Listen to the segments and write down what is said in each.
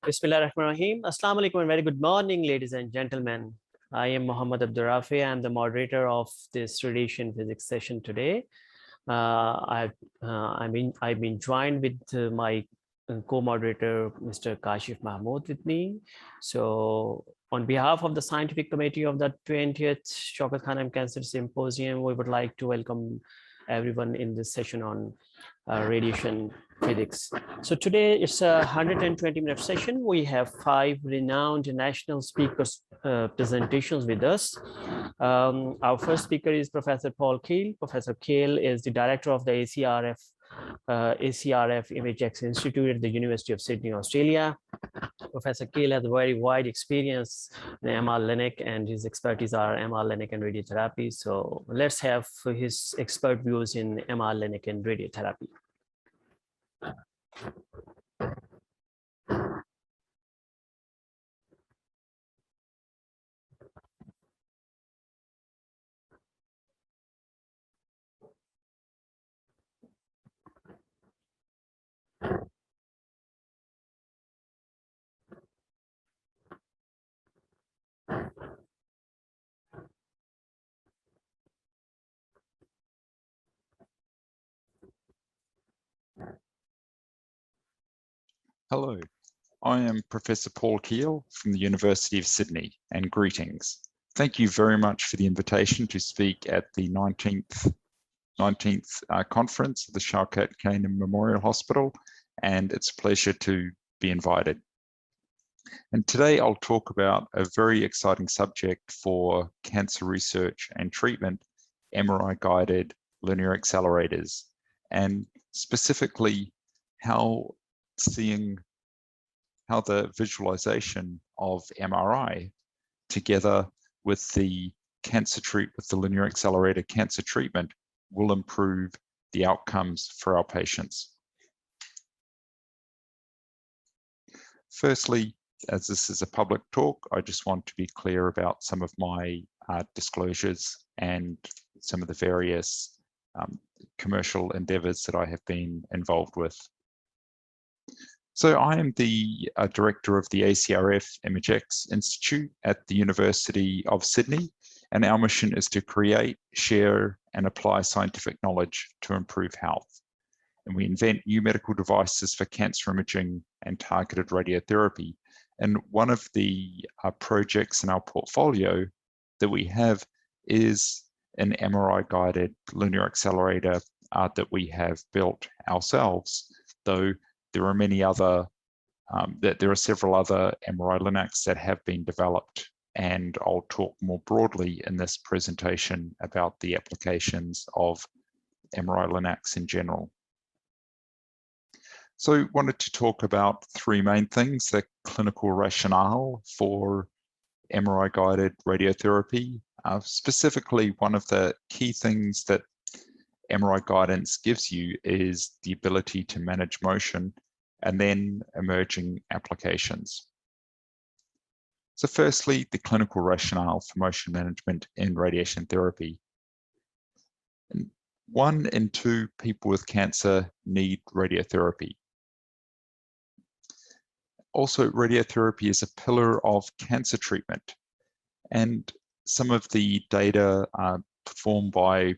Bismillahirrahmanirrahim. Assalamu alaikum and very good morning, ladies and gentlemen. I am Muhammad Abdurrafi. I am the moderator of this radiation physics session today. I've been joined with my co-moderator, Mr. Kashif Mahmood, with me. So on behalf of the scientific committee of the 20th Shaukat Khanum Cancer Symposium, we would like to welcome everyone in this session on radiation physics. So today it's a 120-minute session. We have 5 renowned international speakers presentations with us. Our first speaker is Professor Paul Keel. Professor Keel is the director of the ACRF Image Institute at the University of Sydney, Australia. Professor Keel has a very wide experience in MR Linac, and his expertise are MR Linac and radiotherapy. So let's have his expert views in MR Linac and radiotherapy. Hello, I am Professor Paul Keel from the University of Sydney, and greetings. Thank you very much for the invitation to speak at the 19th conference of the Shaukat Khanum Memorial Hospital, and it's a pleasure to be invited. And today I'll talk about a very exciting subject for cancer research and treatment, MRI-guided linear accelerators, and specifically how the visualization of MRI together with the linear accelerator cancer treatment will improve the outcomes for our patients. Firstly, as this is a public talk, I just want to be clear about some of my disclosures and some of the various commercial endeavors that I have been involved with. So I am the director of the ACRF ImageX Institute at the University of Sydney, and our mission is to create, share, and apply scientific knowledge to improve health. And we invent new medical devices for cancer imaging and targeted radiotherapy. And one of the projects in our portfolio that we have is an MRI-guided linear accelerator that we have built ourselves, though there are many other, there are several other MRI Linacs that have been developed, and I'll talk more broadly in this presentation about the applications of MRI Linacs in general. So wanted to talk about 3 main things: the clinical rationale for MRI-guided radiotherapy. Specifically, one of the key things that MRI guidance gives you is the ability to manage motion, and then emerging applications. So firstly, the clinical rationale for motion management in radiation therapy. 1 in 2 people with cancer need radiotherapy. Also, radiotherapy is a pillar of cancer treatment, and some of the data performed by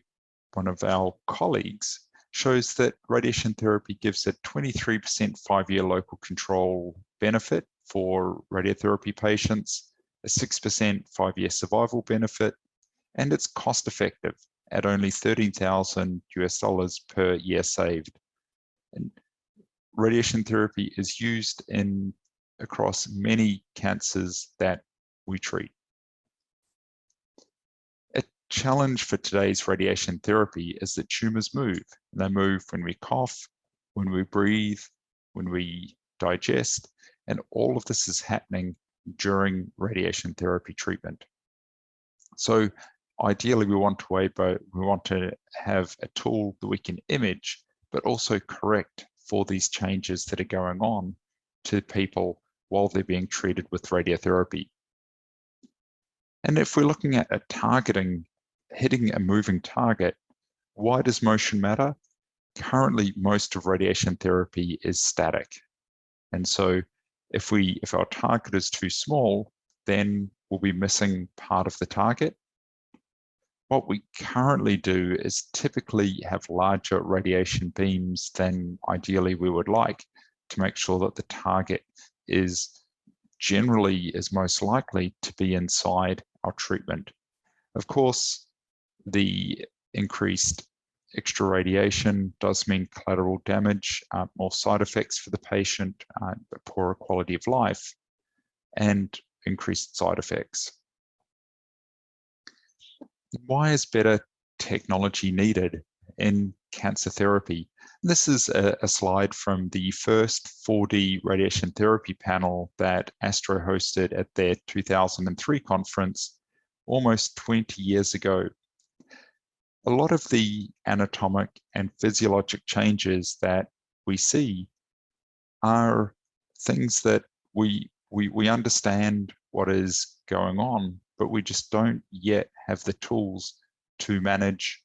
one of our colleagues shows that radiation therapy gives a 23% 5-year local control benefit for radiotherapy patients, a 6% 5-year survival benefit, and it's cost effective at only $13,000 per year saved. And radiation therapy is used across many cancers that we treat. Challenge for today's radiation therapy is that tumors move. They move when we cough, when we breathe, when we digest, and all of this is happening during radiation therapy treatment. So ideally, we want to have a tool that we can image, but also correct for these changes that are going on to people while they're being treated with radiotherapy. And if we're looking at hitting a moving target, why does motion matter? Currently, most of radiation therapy is static. And so If our target is too small, then we'll be missing part of the target. What we currently do is typically have larger radiation beams than ideally we would like to make sure that the target is most likely to be inside our treatment. Of course, the increased extra radiation does mean collateral damage, more side effects for the patient, poorer quality of life, and increased side effects. Why is better technology needed in cancer therapy? This is a slide from the first 4D radiation therapy panel that Astro hosted at their 2003 conference almost 20 years ago. A lot of the anatomic and physiologic changes that we see are things that we understand what is going on, but we just don't yet have the tools to manage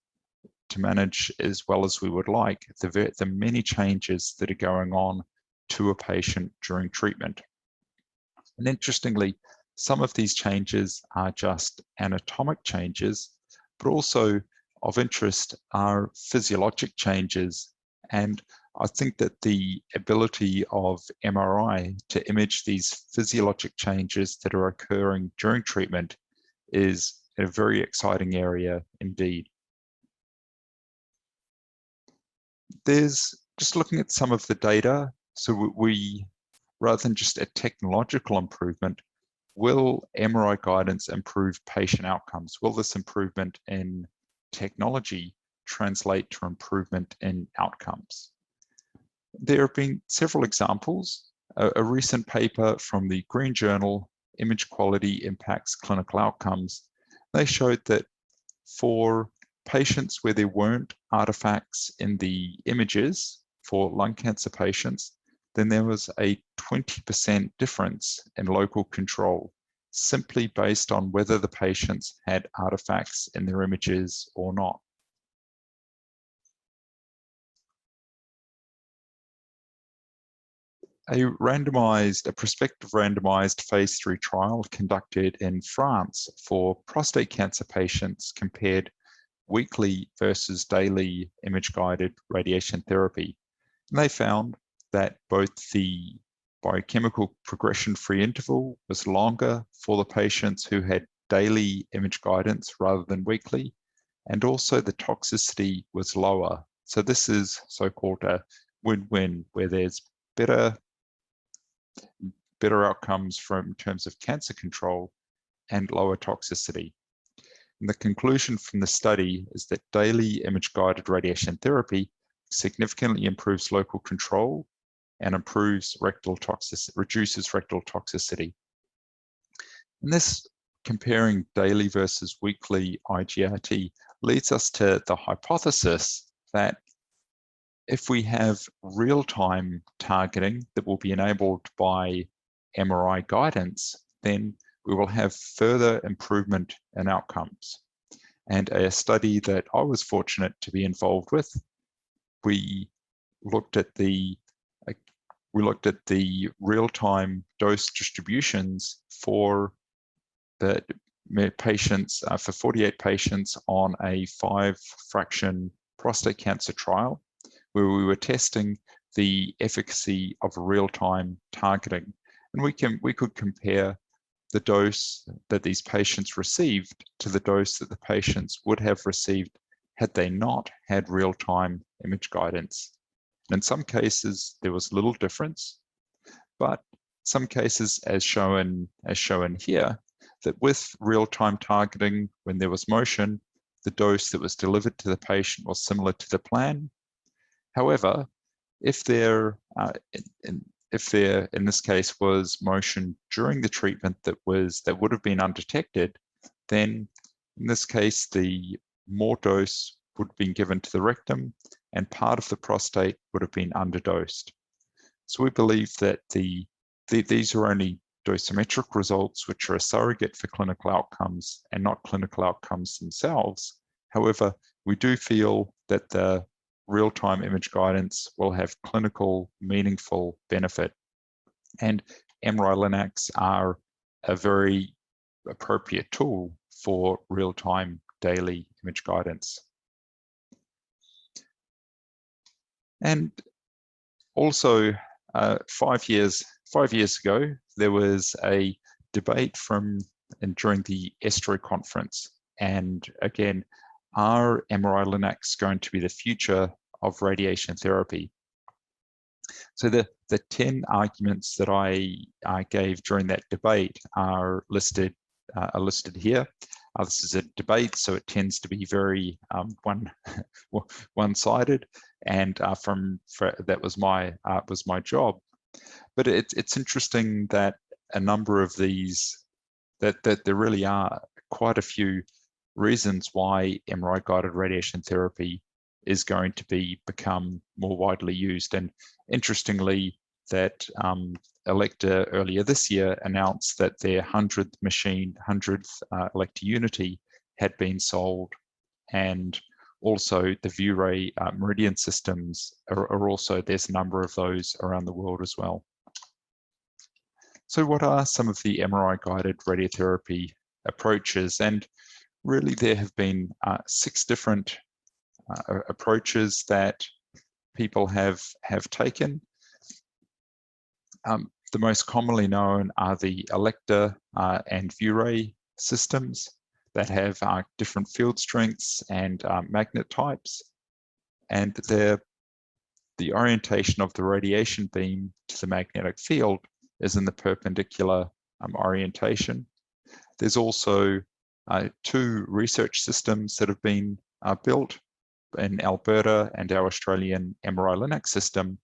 as well as we would like the many changes that are going on to a patient during treatment. And interestingly, some of these changes are just anatomic changes, but also of interest are physiologic changes. And I think that the ability of MRI to image these physiologic changes that are occurring during treatment is a very exciting area indeed. There's just looking at some of the data. So we rather than just a technological improvement, will MRI guidance improve patient outcomes? Will this improvement in technology translate to improvement in outcomes? There have been several examples. A recent paper from the Green Journal, Image Quality Impacts Clinical Outcomes, they showed that for patients where there weren't artifacts in the images for lung cancer patients, then there was a 20% difference in local control, simply based on whether the patients had artifacts in their images or not. A prospective randomized phase 3 trial conducted in France for prostate cancer patients compared weekly versus daily image-guided radiation therapy. And they found that both the biochemical progression-free interval was longer for the patients who had daily image guidance rather than weekly, and also the toxicity was lower. So this is so-called a win-win, where there's better outcomes in terms of cancer control and lower toxicity. And the conclusion from the study is that daily image-guided radiation therapy significantly improves local control and reduces rectal toxicity. And this comparing daily versus weekly IGRT leads us to the hypothesis that if we have real-time targeting that will be enabled by MRI guidance, then we will have further improvement in outcomes. And a study that I was fortunate to be involved with, we looked at the real-time dose distributions for the patients, for 48 patients on a 5-fraction prostate cancer trial, where we were testing the efficacy of real-time targeting. And we could compare the dose that these patients received to the dose that the patients would have received had they not had real-time image guidance. And in some cases, there was little difference, but some cases, as shown here, that with real-time targeting, when there was motion, the dose that was delivered to the patient was similar to the plan. However, if there in this case was motion during the treatment that would have been undetected, then in this case the more dose would have been given to the rectum and part of the prostate would have been underdosed. So we believe that these are only dosimetric results, which are a surrogate for clinical outcomes and not clinical outcomes themselves. However, we do feel that the real-time image guidance will have clinical meaningful benefit. And MRI Linacs are a very appropriate tool for real-time daily image guidance. And also, 5 years ago, there was a debate during the ESTRO conference. And again, are MRI Linacs going to be the future of radiation therapy? So the 10 arguments that I gave during that debate are listed here. This is a debate, so it tends to be very one-sided, and that was my job. But it's interesting that a number of these, that there really are quite a few reasons why MRI-guided radiation therapy is going to become more widely used. And interestingly, that Elekta earlier this year announced that their 100th Elekta Unity had been sold, and also the ViewRay Meridian systems are also, there's a number of those around the world as well. So what are some of the MRI-guided radiotherapy approaches? And really there have been 6 different approaches that people have taken. The most commonly known are the Elekta and ViewRay systems that have different field strengths and magnet types, and the orientation of the radiation beam to the magnetic field is in the perpendicular orientation. There's also 2 research systems that have been built in Alberta and our Australian MRI Linac system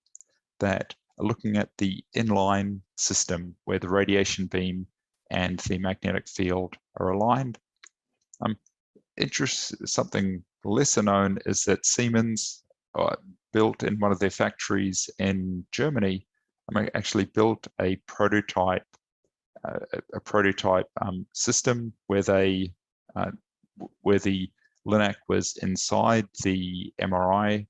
that are looking at the inline system where the radiation beam and the magnetic field are aligned. Something lesser known is that Siemens built in one of their factories in Germany, actually built a prototype system where the Linac was inside the MRI,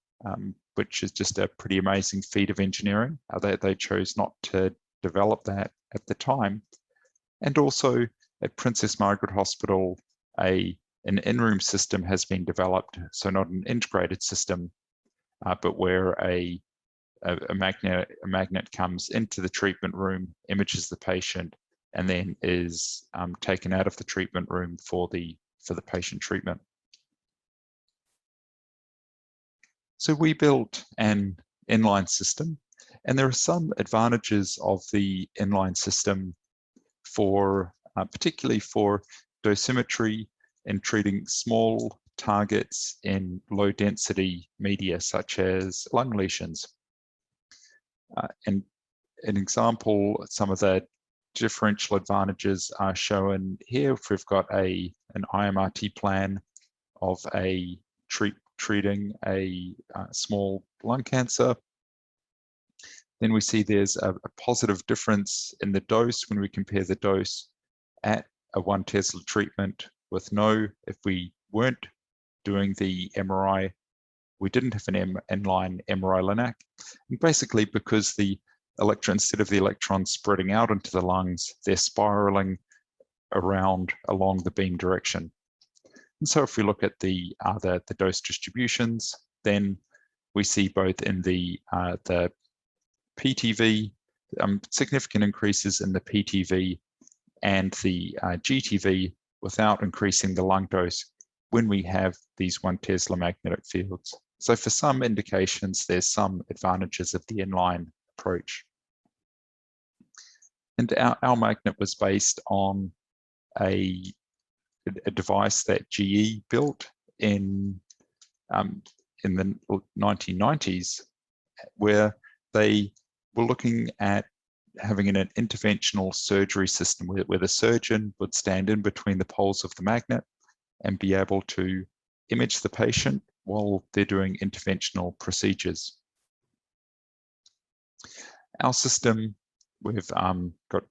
which is just a pretty amazing feat of engineering. They chose not to develop that at the time. And also at Princess Margaret Hospital, an in-room system has been developed, so not an integrated system, but where a magnet comes into the treatment room, images the patient, and then is taken out of the treatment room for the patient treatment. So we built an inline system, and there are some advantages of the inline system for particularly for dosimetry and treating small targets in low density media such as lung lesions. And an example, some of the differential advantages are shown here. If we've got an IMRT plan of treating a small lung cancer, then we see there's a positive difference in the dose when we compare the dose at a 1 Tesla treatment with if we weren't doing the MRI, we didn't have an inline MRI Linac. And basically because instead of the electrons spreading out into the lungs, they're spiraling along the beam direction. And so if we look at the dose distributions, then we see both in the PTV, significant increases in the PTV and the GTV without increasing the lung dose when we have these 1 Tesla magnetic fields. So for some indications, there's some advantages of the inline approach. And our magnet was based on a device that GE built in the 1990s, where they were looking at having an interventional surgery system where the surgeon would stand in between the poles of the magnet and be able to image the patient while they're doing interventional procedures. Our system, we've got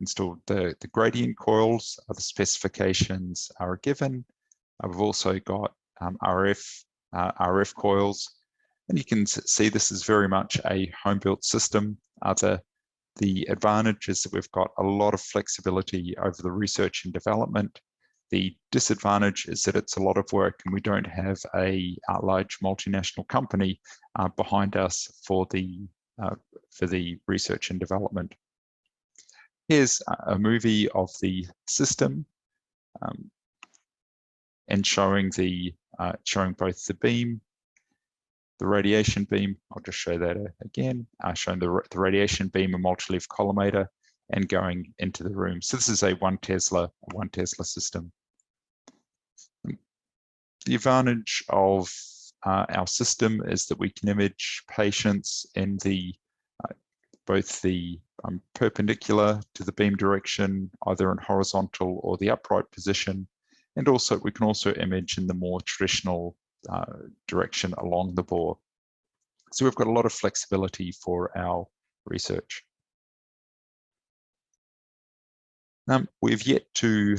installed the gradient coils, the specifications are given. We've also got RF coils, and you can see this is very much a home-built system. The The advantage is that we've got a lot of flexibility over the research and development. The disadvantage is that it's a lot of work and we don't have a large multinational company behind us for the research and development. Here's a movie of the system and showing both the beam, the radiation beam. I'll just show that again, showing the radiation beam, a multi-leaf collimator, and going into the room. So this is a 1 Tesla system. The advantage of our system is that we can image patients in both the perpendicular to the beam direction, either in horizontal or the upright position, and also we can also image in the more traditional direction along the bore. So we've got a lot of flexibility for our research. We've yet to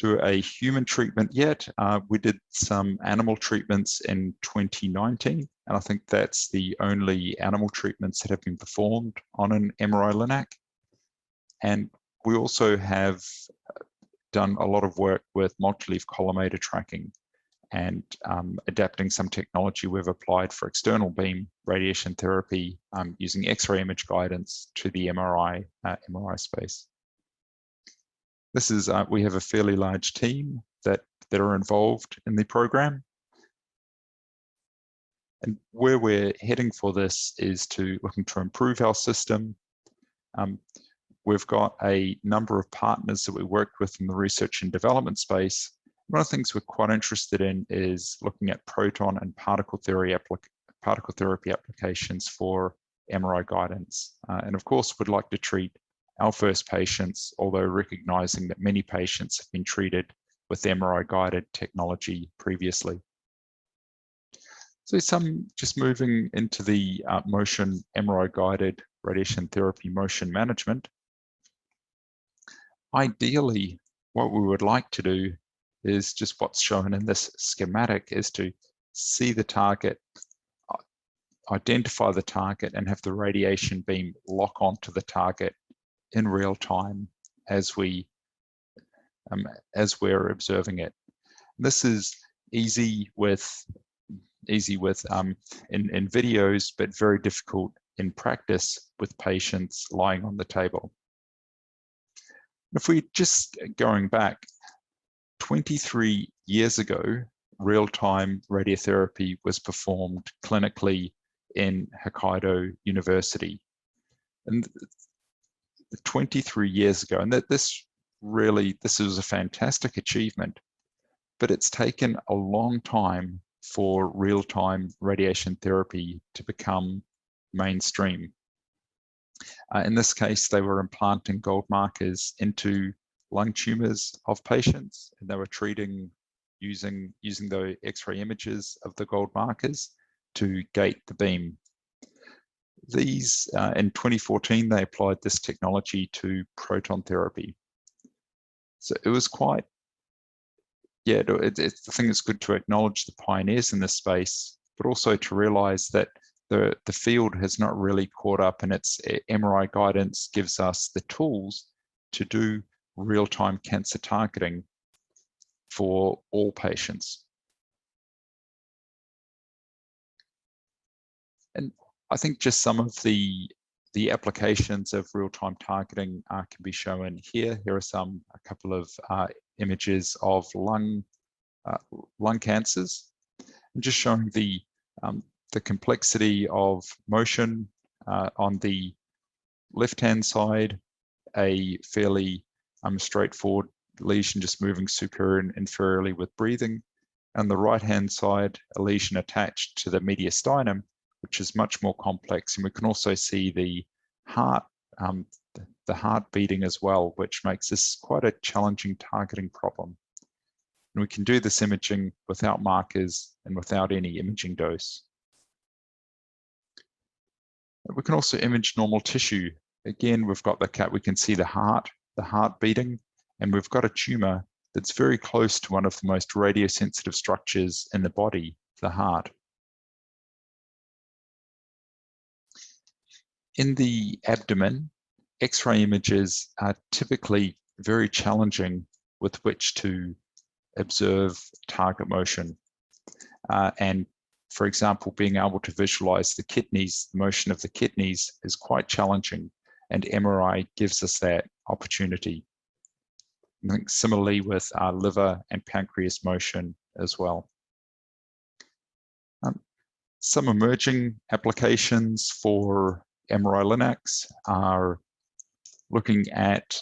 do a human treatment yet. We did some animal treatments in 2019, and I think that's the only animal treatments that have been performed on an MRI LINAC. And we also have done a lot of work with multi-leaf collimator tracking and adapting some technology we've applied for external beam radiation therapy using X-ray image guidance to the MRI space. This is, we have a fairly large team that are involved in the program. And where we're heading for this is looking to improve our system. We've got a number of partners that we work with in the research and development space. One of the things we're quite interested in is looking at proton and particle therapy applications for MRI guidance. And of course, we'd like to treat our first patients, although recognizing that many patients have been treated with MRI-guided technology previously. So just moving into the motion MRI-guided radiation therapy motion management. Ideally, what we would like to do is just what's shown in this schematic, is to see the target, identify the target, and have the radiation beam lock onto the target in real time as we're observing it. This is easy in videos, but very difficult in practice with patients lying on the table. If we just going back 23 years ago, real-time radiotherapy was performed clinically in Hokkaido University. And 23 years ago, and this was a fantastic achievement, but it's taken a long time for real-time radiation therapy to become mainstream. In this case, they were implanting gold markers into lung tumors of patients, and they were treating using the X-ray images of the gold markers to gate the beam. These, in 2014, they applied this technology to proton therapy. So it was quite, I think it's good to acknowledge the pioneers in this space, but also to realize that the field has not really caught up, and its MRI guidance gives us the tools to do real-time cancer targeting for all patients. And I think just some of the applications of real-time targeting can be shown here. Here are a couple of images of lung cancers, and just showing the complexity of motion. On the left-hand side, a fairly straightforward lesion just moving superior and inferiorly with breathing. On the right-hand side, a lesion attached to the mediastinum, which is much more complex. And we can also see the heart beating as well, which makes this quite a challenging targeting problem. And we can do this imaging without markers and without any imaging dose. We can also image normal tissue. Again, we've got we can see the heart beating, and we've got a tumor that's very close to one of the most radiosensitive structures in the body, the heart. In the abdomen, X-ray images are typically very challenging with which to observe target motion. And for example, being able to visualize the kidneys, the motion of the kidneys is quite challenging, and MRI gives us that opportunity. I think similarly with liver and pancreas motion as well. Some emerging applications for MRI Linacs are looking at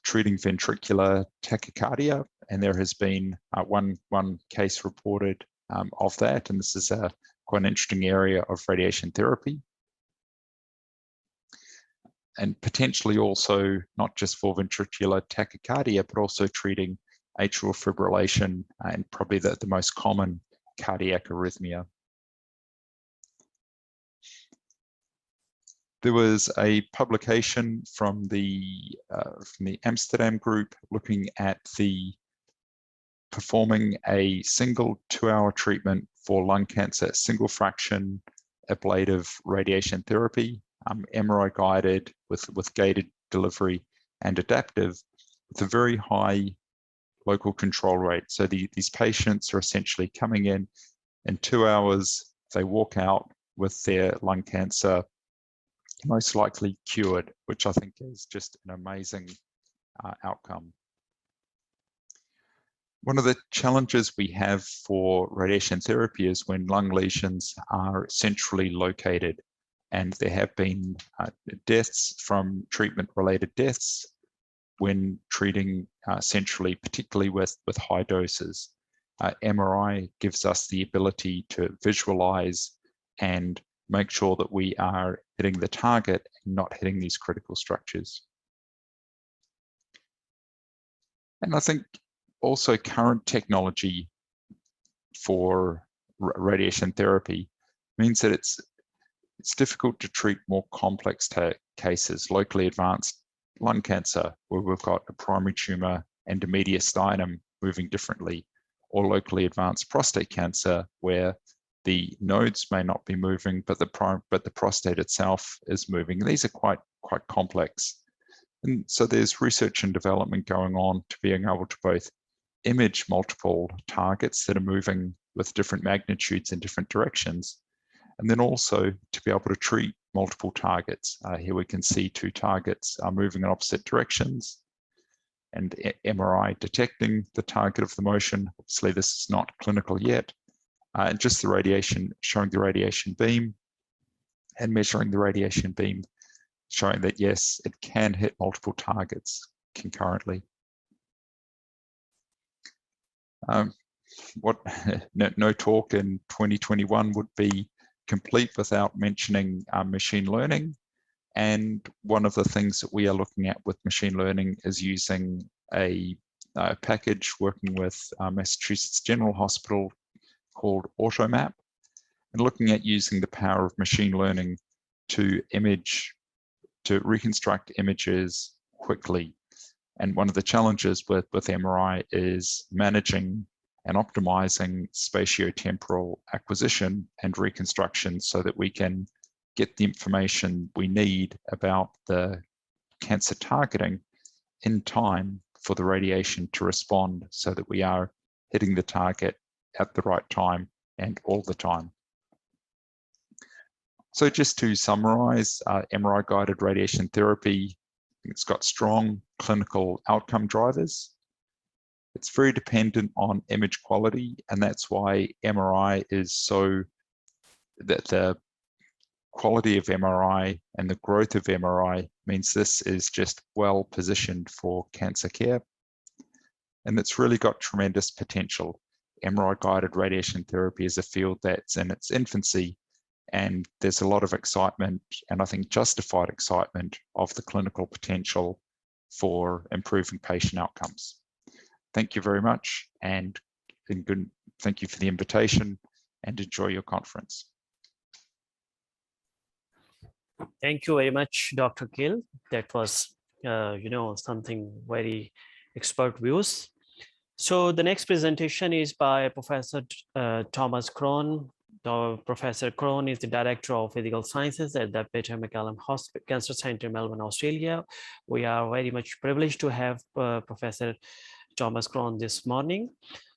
treating ventricular tachycardia, and there has been one case reported of that, and this is quite an interesting area of radiation therapy. And potentially also not just for ventricular tachycardia, but also treating atrial fibrillation and probably the most common cardiac arrhythmia. There was a publication from the Amsterdam group looking at performing a single 2-hour treatment for lung cancer, single fraction ablative radiation therapy, MRI guided with gated delivery and adaptive, with a very high local control rate. So these patients are essentially coming in 2 hours, they walk out with their lung cancer most likely cured, which I think is just an amazing outcome. One of the challenges we have for radiation therapy is when lung lesions are centrally located, and there have been deaths from treatment-related deaths when treating centrally, particularly with high doses. MRI gives us the ability to visualize and make sure that we are hitting the target and not hitting these critical structures. And I think also current technology for radiation therapy means that it's difficult to treat more complex cases, locally advanced lung cancer, where we've got a primary tumor and a mediastinum moving differently, or locally advanced prostate cancer, where the nodes may not be moving, but the prostate itself is moving. These are quite complex. And so there's research and development going on to being able to both image multiple targets that are moving with different magnitudes in different directions, and then also to be able to treat multiple targets. Here we can see 2 targets are moving in opposite directions, and MRI detecting the target of the motion. Obviously, this is not clinical yet. And just the radiation, showing the radiation beam and measuring the radiation beam, showing that yes, it can hit multiple targets concurrently. No talk in 2021 would be complete without mentioning machine learning. And one of the things that we are looking at with machine learning is using a package working with Massachusetts General Hospital called AutoMap, and looking at using the power of machine learning to reconstruct images quickly. And one of the challenges with MRI is managing and optimizing spatiotemporal acquisition and reconstruction so that we can get the information we need about the cancer targeting in time for the radiation to respond, so that we are hitting the target at the right time and all the time. So just to summarize, MRI-guided radiation therapy, it's got strong clinical outcome drivers. It's very dependent on image quality, and that's why MRI is so, that the quality of MRI and the growth of MRI means this is just well positioned for cancer care. And it's really got tremendous potential. MRI-guided radiation therapy is a field that's in its infancy, and there's a lot of excitement, and I think justified excitement, of the clinical potential for improving patient outcomes. Thank you very much, and thank you for the invitation, and enjoy your conference. Thank you very much, Dr. Gill. That was, something very expert views. So the next presentation is by Professor Thomas Krohn, Professor Krohn is the Director of Physical Sciences at the Peter MacCallum Cancer Center, Melbourne, Australia. We are very much privileged to have Professor Thomas Krohn this morning.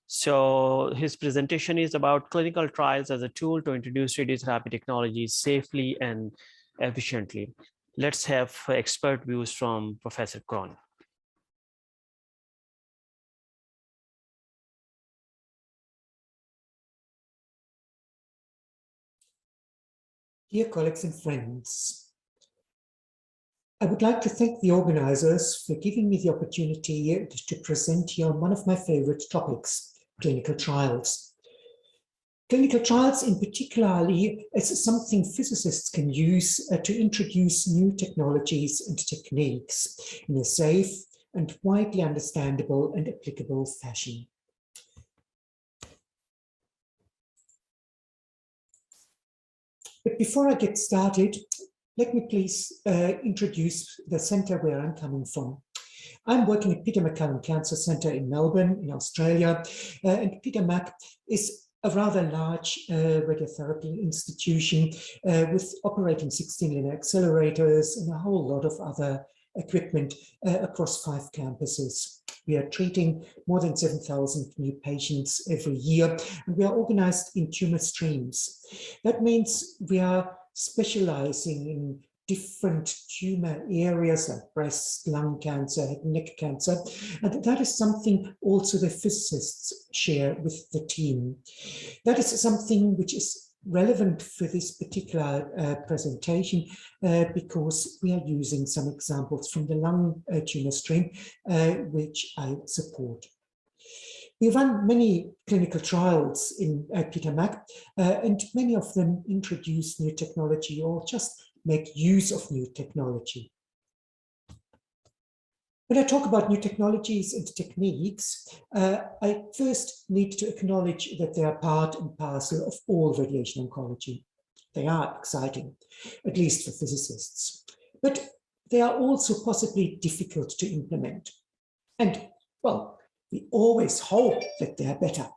So his presentation is about clinical trials as a tool to introduce radiotherapy technology safely and efficiently. Let's have expert views from Professor Krohn. Dear colleagues and friends, I would like to thank the organizers for giving me the opportunity to present here on one of my favorite topics, clinical trials. Clinical trials in particularly is something physicists can use to introduce new technologies and techniques in a safe and widely understandable and applicable fashion. But before I get started, let me please introduce the center where I'm coming from. I'm working at Peter MacCallum Cancer Center in Melbourne, in Australia, and Peter Mac is a rather large radiotherapy institution with operating 16 linear accelerators and a whole lot of other equipment across 5 campuses. We are treating more than 7,000 new patients every year, and we are organized in tumor streams. That means we are specializing in different tumor areas like breast, lung cancer, head and neck cancer. And that is something also the physicists share with the team. That is something which is relevant for this particular presentation because we are using some examples from the lung tumor stream, which I support. We run many clinical trials in Peter Mac, and many of them introduce new technology or just make use of new technology. When I talk about new technologies and techniques, I first need to acknowledge that they are part and parcel of all radiation oncology. They are exciting, at least for physicists, but they are also possibly difficult to implement. And, well, we always hope that they are better.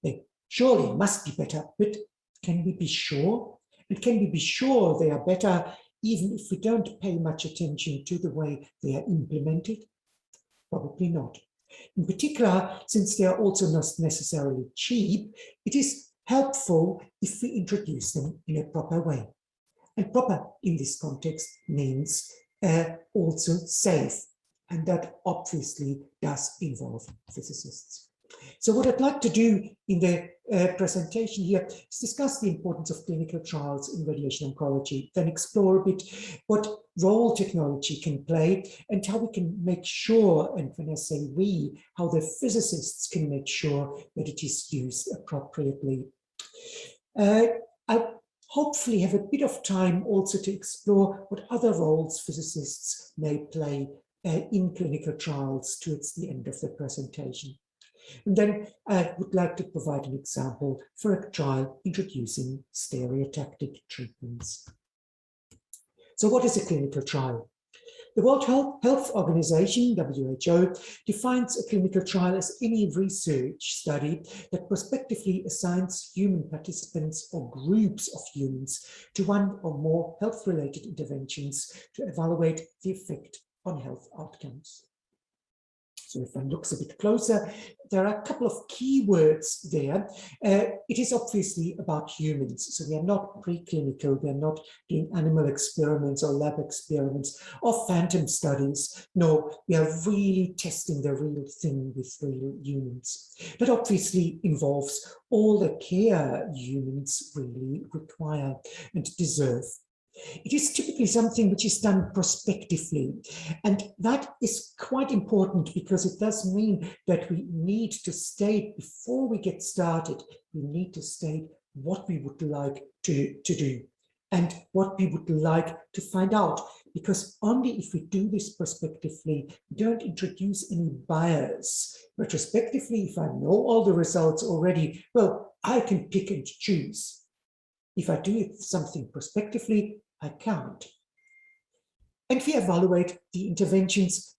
They surely must be better, but can we be sure? And can we be sure they are better even if we don't pay much attention to the way they are implemented? Probably not. In particular, since they are also not necessarily cheap, it is helpful if we introduce them in a proper way. And proper in this context means also safe. And that obviously does involve physicists. So what I'd like to do in the presentation here is discuss the importance of clinical trials in radiation oncology, then explore a bit what role technology can play and how we can make sure, and when I say we, how the physicists can make sure that it is used appropriately. I hopefully have a bit of time also to explore what other roles physicists may play in clinical trials towards the end of the presentation. And then I would like to provide an example for a trial introducing stereotactic treatments. So what is a clinical trial? The World Health Organization, WHO, defines a clinical trial as any research study that prospectively assigns human participants or groups of humans to one or more health-related interventions to evaluate the effect on health outcomes. So if one looks a bit closer, there are a couple of key words there. It is obviously about humans. So we are not preclinical, we are not doing animal experiments or lab experiments or phantom studies. No, we are really testing the real thing with real humans. That obviously involves all the care humans really require and deserve. It is typically something which is done prospectively, and that is quite important because it does mean that we need to state, before we get started, we need to state what we would like to do and what we would like to find out, because only if we do this prospectively, we don't introduce any bias. Retrospectively, if I know all the results already, well, I can pick and choose. If I do something prospectively, I can't. And we evaluate the interventions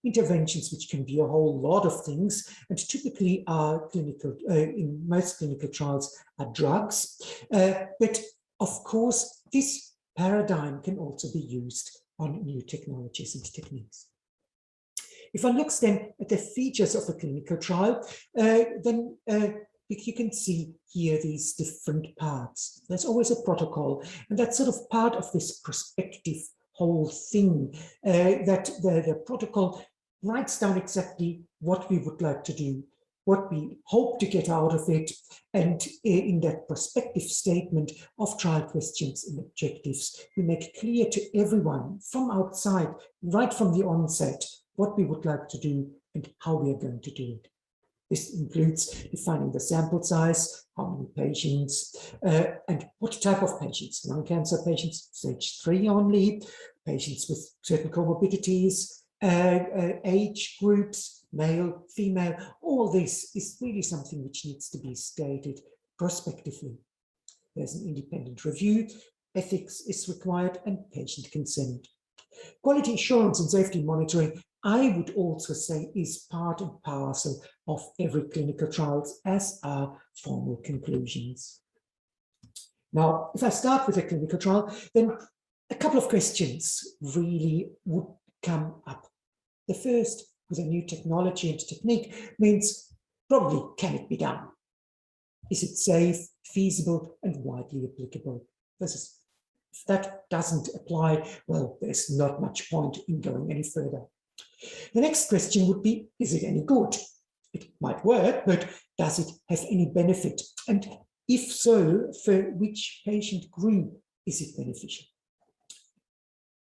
which can be a whole lot of things, and typically are clinical, in most clinical trials, are drugs. But of course, this paradigm can also be used on new technologies and techniques. If one looks then at the features of a clinical trial, then you can see here these different parts. There's always a protocol, and that's sort of part of this prospective whole thing, that the protocol writes down exactly what we would like to do, what we hope to get out of it, and in that prospective statement of trial questions and objectives, we make clear to everyone from outside, right from the onset, what we would like to do and how we are going to do it. This includes defining the sample size, how many patients, and what type of patients. Lung cancer patients, stage 3 only, patients with certain comorbidities, age groups, male, female. All this is really something which needs to be stated prospectively. There's an independent review, ethics is required, and patient consent. Quality assurance and safety monitoring, I would also say, is part and parcel of every clinical trials, as are formal conclusions. Now, if I start with a clinical trial, then a couple of questions really would come up. The first, with a new technology and technique, means probably, can it be done? Is it safe, feasible, and widely applicable? If that doesn't apply, well, there's not much point in going any further. The next question would be, is it any good? It might work, but does it have any benefit? And if so, for which patient group is it beneficial?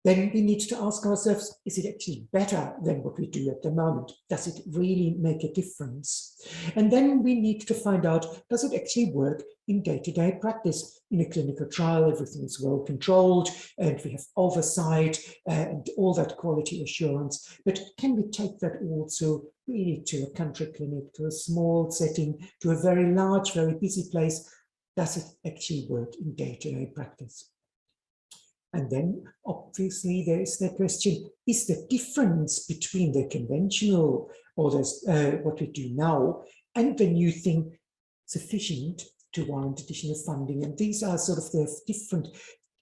Then we need to ask ourselves, is it actually better than what we do at the moment? Does it really make a difference? And then we need to find out, does it actually work in day-to-day practice? In a clinical trial, everything is well controlled and we have oversight and all that quality assurance. But can we take that also really to a country clinic, to a small setting, to a very large, very busy place? Does it actually work in day-to-day practice? And then, obviously, there is the question, is the difference between the conventional, or what we do now, and the new thing sufficient to warrant additional funding? And these are sort of the different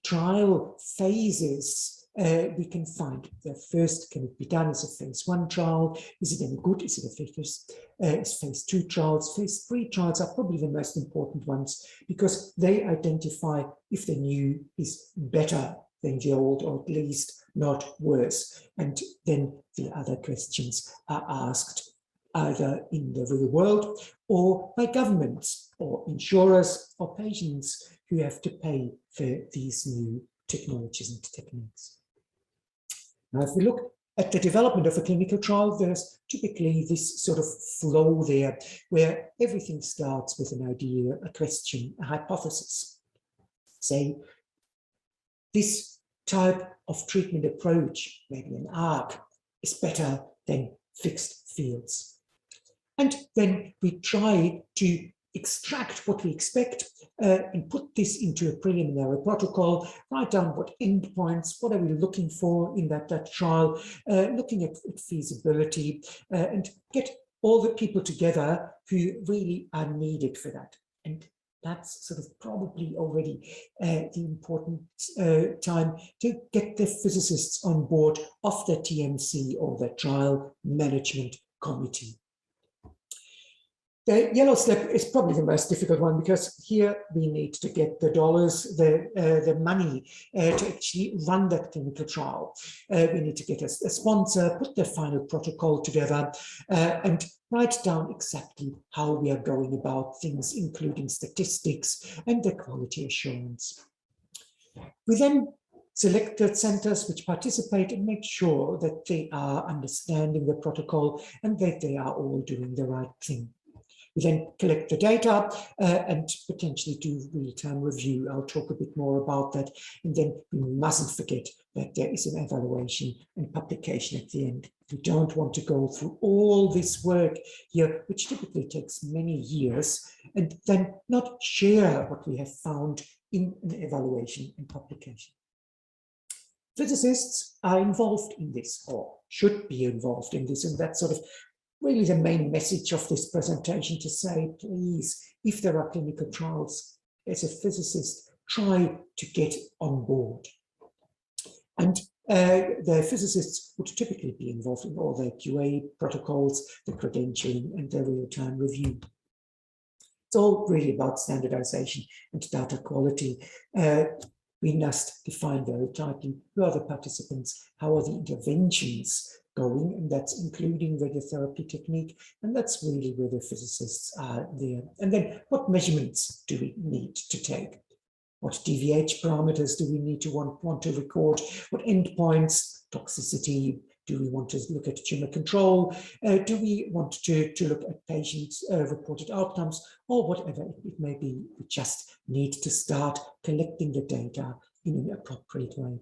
trial phases we can find. The first, can it be done as a phase 1 trial? Is it any good? Is it a phase 2 trials? Phase 3 trials are probably the most important ones because they identify if the new is better than the old, or at least not worse. And then the other questions are asked either in the real world or by governments or insurers or patients who have to pay for these new technologies and techniques. Now, if we look at the development of a clinical trial, there's typically this sort of flow there where everything starts with an idea, a question, a hypothesis. Say, this type of treatment approach, maybe an ARC, is better than fixed fields. And then we try to extract what we expect and put this into a preliminary protocol, write down what endpoints, what are we looking for in that trial, looking at feasibility, and get all the people together who really are needed for that. And that's sort of probably already the important time to get the physicists on board of the TMC, or the Trial Management Committee. The yellow slip is probably the most difficult one because here we need to get the dollars, the money to actually run that clinical trial. We need to get a sponsor, put the final protocol together, and write down exactly how we are going about things, including statistics and the quality assurance. We then select the centers which participate and make sure that they are understanding the protocol and that they are all doing the right thing. We then collect the data and potentially do real-time review. I'll talk a bit more about that. And then we mustn't forget that there is an evaluation and publication at the end. We don't want to go through all this work here, which typically takes many years, and then not share what we have found in an evaluation and publication. Physicists are involved in this, or should be involved in this, and that's sort of really the main message of this presentation, to say, please, if there are clinical trials, as a physicist, try to get on board. And the physicists would typically be involved in all their QA protocols, the credentialing, and the real-time review. It's all really about standardization and data quality. We must define very tightly who are the participants, how are the interventions going, and that's including radiotherapy technique, and that's really where the physicists are there. And then what measurements do we need to take? What DVH parameters do we need to want to record? What endpoints, toxicity, do we want to look at tumor control? Do we want to look at patients' reported outcomes, or whatever it may be? We just need to start collecting the data in an appropriate way.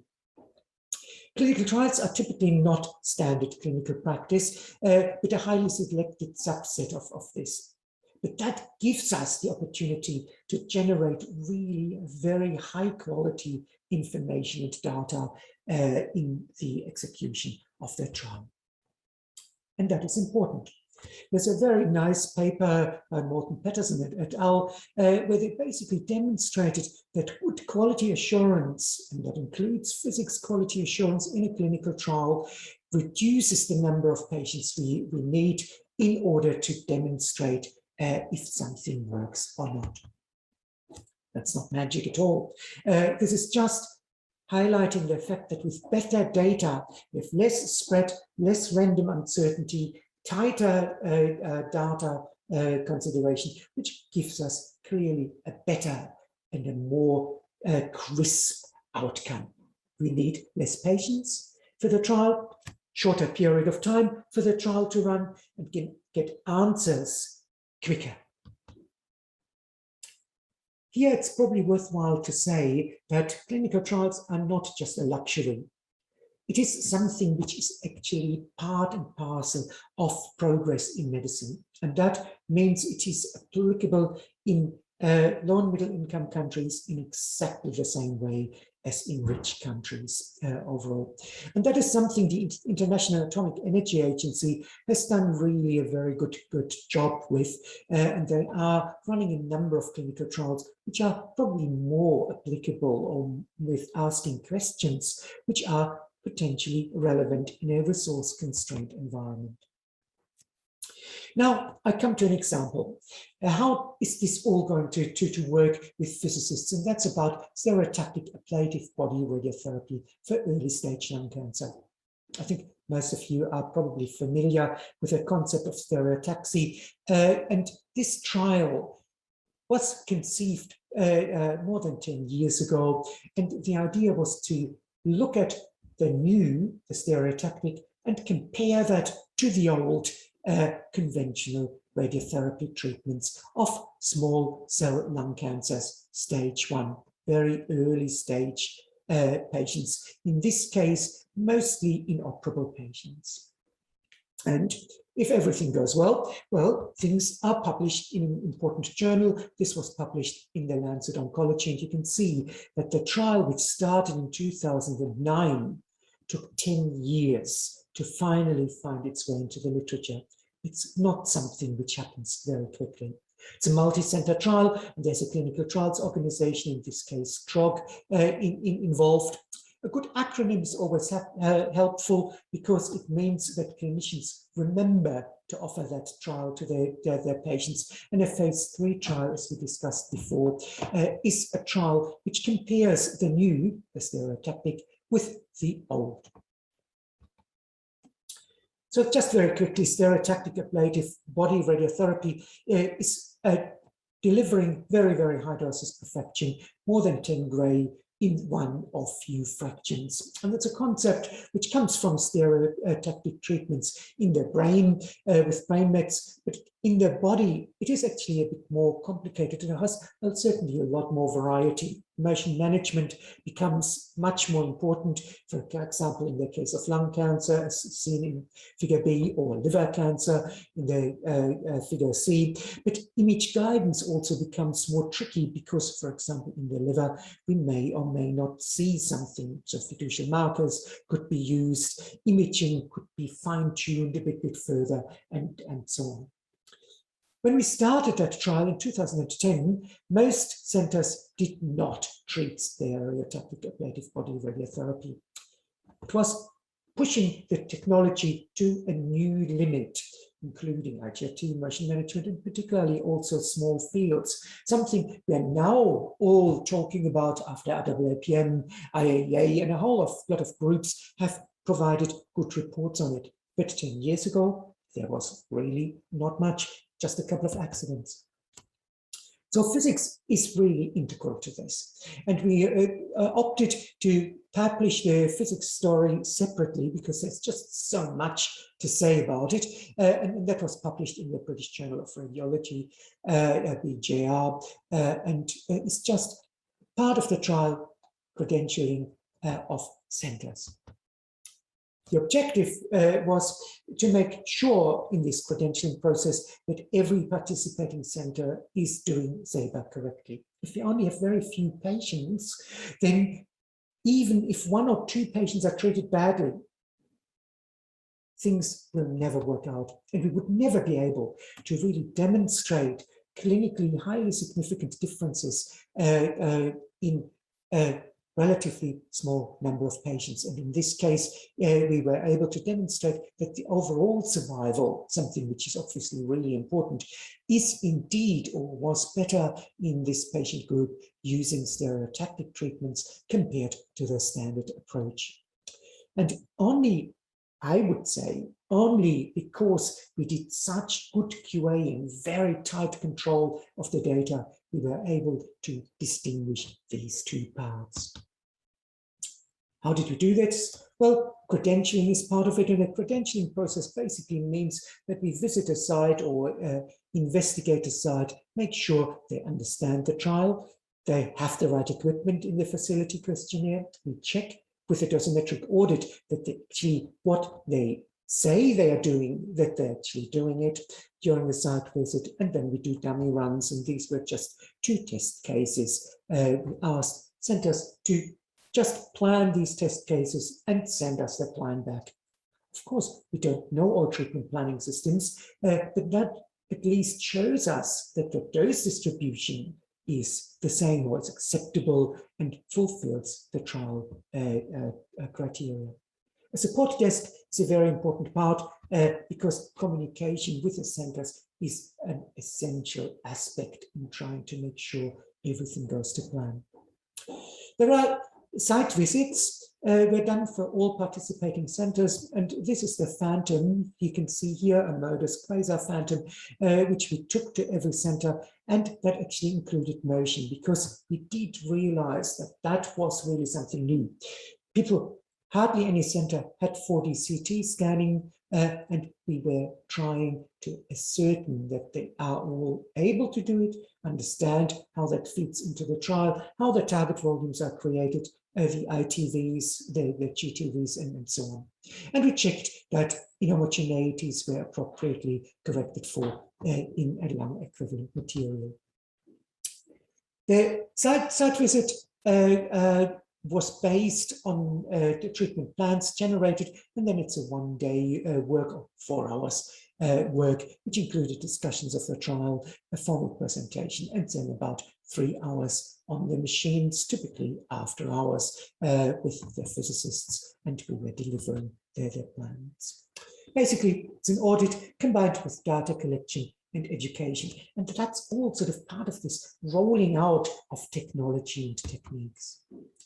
Clinical trials are typically not standard clinical practice, but a highly selected subset of this. But that gives us the opportunity to generate really very high quality information and data in the execution of the trial. And that is important. There's a very nice paper by Morton Patterson et al., where they basically demonstrated that good quality assurance, and that includes physics quality assurance in a clinical trial, reduces the number of patients we need in order to demonstrate if something works or not. That's not magic at all. This is just highlighting the fact that with better data, with less spread, less random uncertainty, tighter data consideration, which gives us clearly a better and a more crisp outcome. We need less patients for the trial, shorter period of time for the trial to run, and can get answers quicker. Here, it's probably worthwhile to say that clinical trials are not just a luxury. It is something which is actually part and parcel of progress in medicine. And that means it is applicable in low and middle income countries in exactly the same way as in rich countries overall. And that is something the International Atomic Energy Agency has done really a very good job with. And they are running a number of clinical trials which are probably more applicable, or with asking questions which are potentially relevant in a resource-constrained environment. Now, I come to an example. How is this all going to work with physicists? And that's about stereotactic ablative body radiotherapy for early-stage lung cancer. I think most of you are probably familiar with the concept of stereotaxy. And this trial was conceived more than 10 years ago. And the idea was to look at the stereotactic, and compare that to the old conventional radiotherapy treatments of small cell lung cancers, stage 1, very early stage patients. In this case, mostly inoperable patients. And if everything goes well, things are published in an important journal. This was published in the Lancet Oncology, and you can see that the trial, which started in 2009, took 10 years to finally find its way into the literature. It's not something which happens very quickly. It's a multi-center trial, and there's a clinical trials organization, in this case, CROG, involved. A good acronym is always helpful, because it means that clinicians remember to offer that trial to their patients. And a phase 3 trial, as we discussed before, is a trial which compares the new, the stereotactic, with the old. So just very quickly, stereotactic ablative body radiotherapy is delivering very, very high doses per fraction, more than 10 gray in one or few fractions. And that's a concept which comes from stereotactic treatments in the brain with brain mets, but in the body, it is actually a bit more complicated. It has certainly a lot more variety. motion management becomes much more important, for example, in the case of lung cancer, as seen in figure B, or liver cancer in the figure C. But image guidance also becomes more tricky because, for example, in the liver, we may or may not see something. So fiducial markers could be used, imaging could be fine-tuned a bit further, and so on. When we started that trial in 2010, most centers did not treat stereotactic ablative body radiotherapy. It was pushing the technology to a new limit, including IGRT, motion management, and particularly also small fields, something we are now all talking about after AAPM, IAEA, and a whole lot of groups have provided good reports on it. But 10 years ago, there was really not much, just a couple of accidents. So physics is really integral to this. And we opted to publish the physics story separately because there's just so much to say about it. And that was published in the British Journal of Radiology, BJR, and it's just part of the trial credentialing of centers. The objective was to make sure in this credentialing process that every participating center is doing SABR correctly. If we only have very few patients, then even if 1 or 2 patients are treated badly, things will never work out. And we would never be able to really demonstrate clinically highly significant differences in relatively small number of patients. And in this case, we were able to demonstrate that the overall survival, something which is obviously really important, is indeed or was better in this patient group using stereotactic treatments compared to the standard approach. And only, I would say, only because we did such good QA and very tight control of the data, we were able to distinguish these 2 parts. How did we do this? Well, credentialing is part of it, and a credentialing process basically means that we visit a site or investigate a site, make sure they understand the trial, they have the right equipment in the facility questionnaire, we check with a dosimetric audit that they actually what they say they are doing, that they're actually doing it during the site visit, and then we do dummy runs, and these were just 2 test cases. We asked centers to just plan these test cases and send us the plan back. Of course, we don't know all treatment planning systems, but that at least shows us that the dose distribution is the same or is acceptable and fulfills the trial criteria. A support desk is a very important part because communication with the centers is an essential aspect in trying to make sure everything goes to plan. There are site visits were done for all participating centers, and this is the phantom. You can see here a modus quasar phantom, which we took to every center, and that actually included motion because we did realize that that was really something new. Hardly any center had 4D CT scanning, and we were trying to ascertain that they are all able to do it, understand how that fits into the trial, how the target volumes are created, the ITVs, the GTVs, and so on. And we checked that inhomogeneities were appropriately corrected for in a lung equivalent material. The site visit was based on the treatment plans generated, and then it's a 1-day work of 4 hours work, which included discussions of the trial, a formal presentation, and then about 3 hours on the machines, typically after hours with the physicists, and we were delivering their plans. Basically, it's an audit combined with data collection and education, and that's all sort of part of this rolling out of technology and techniques.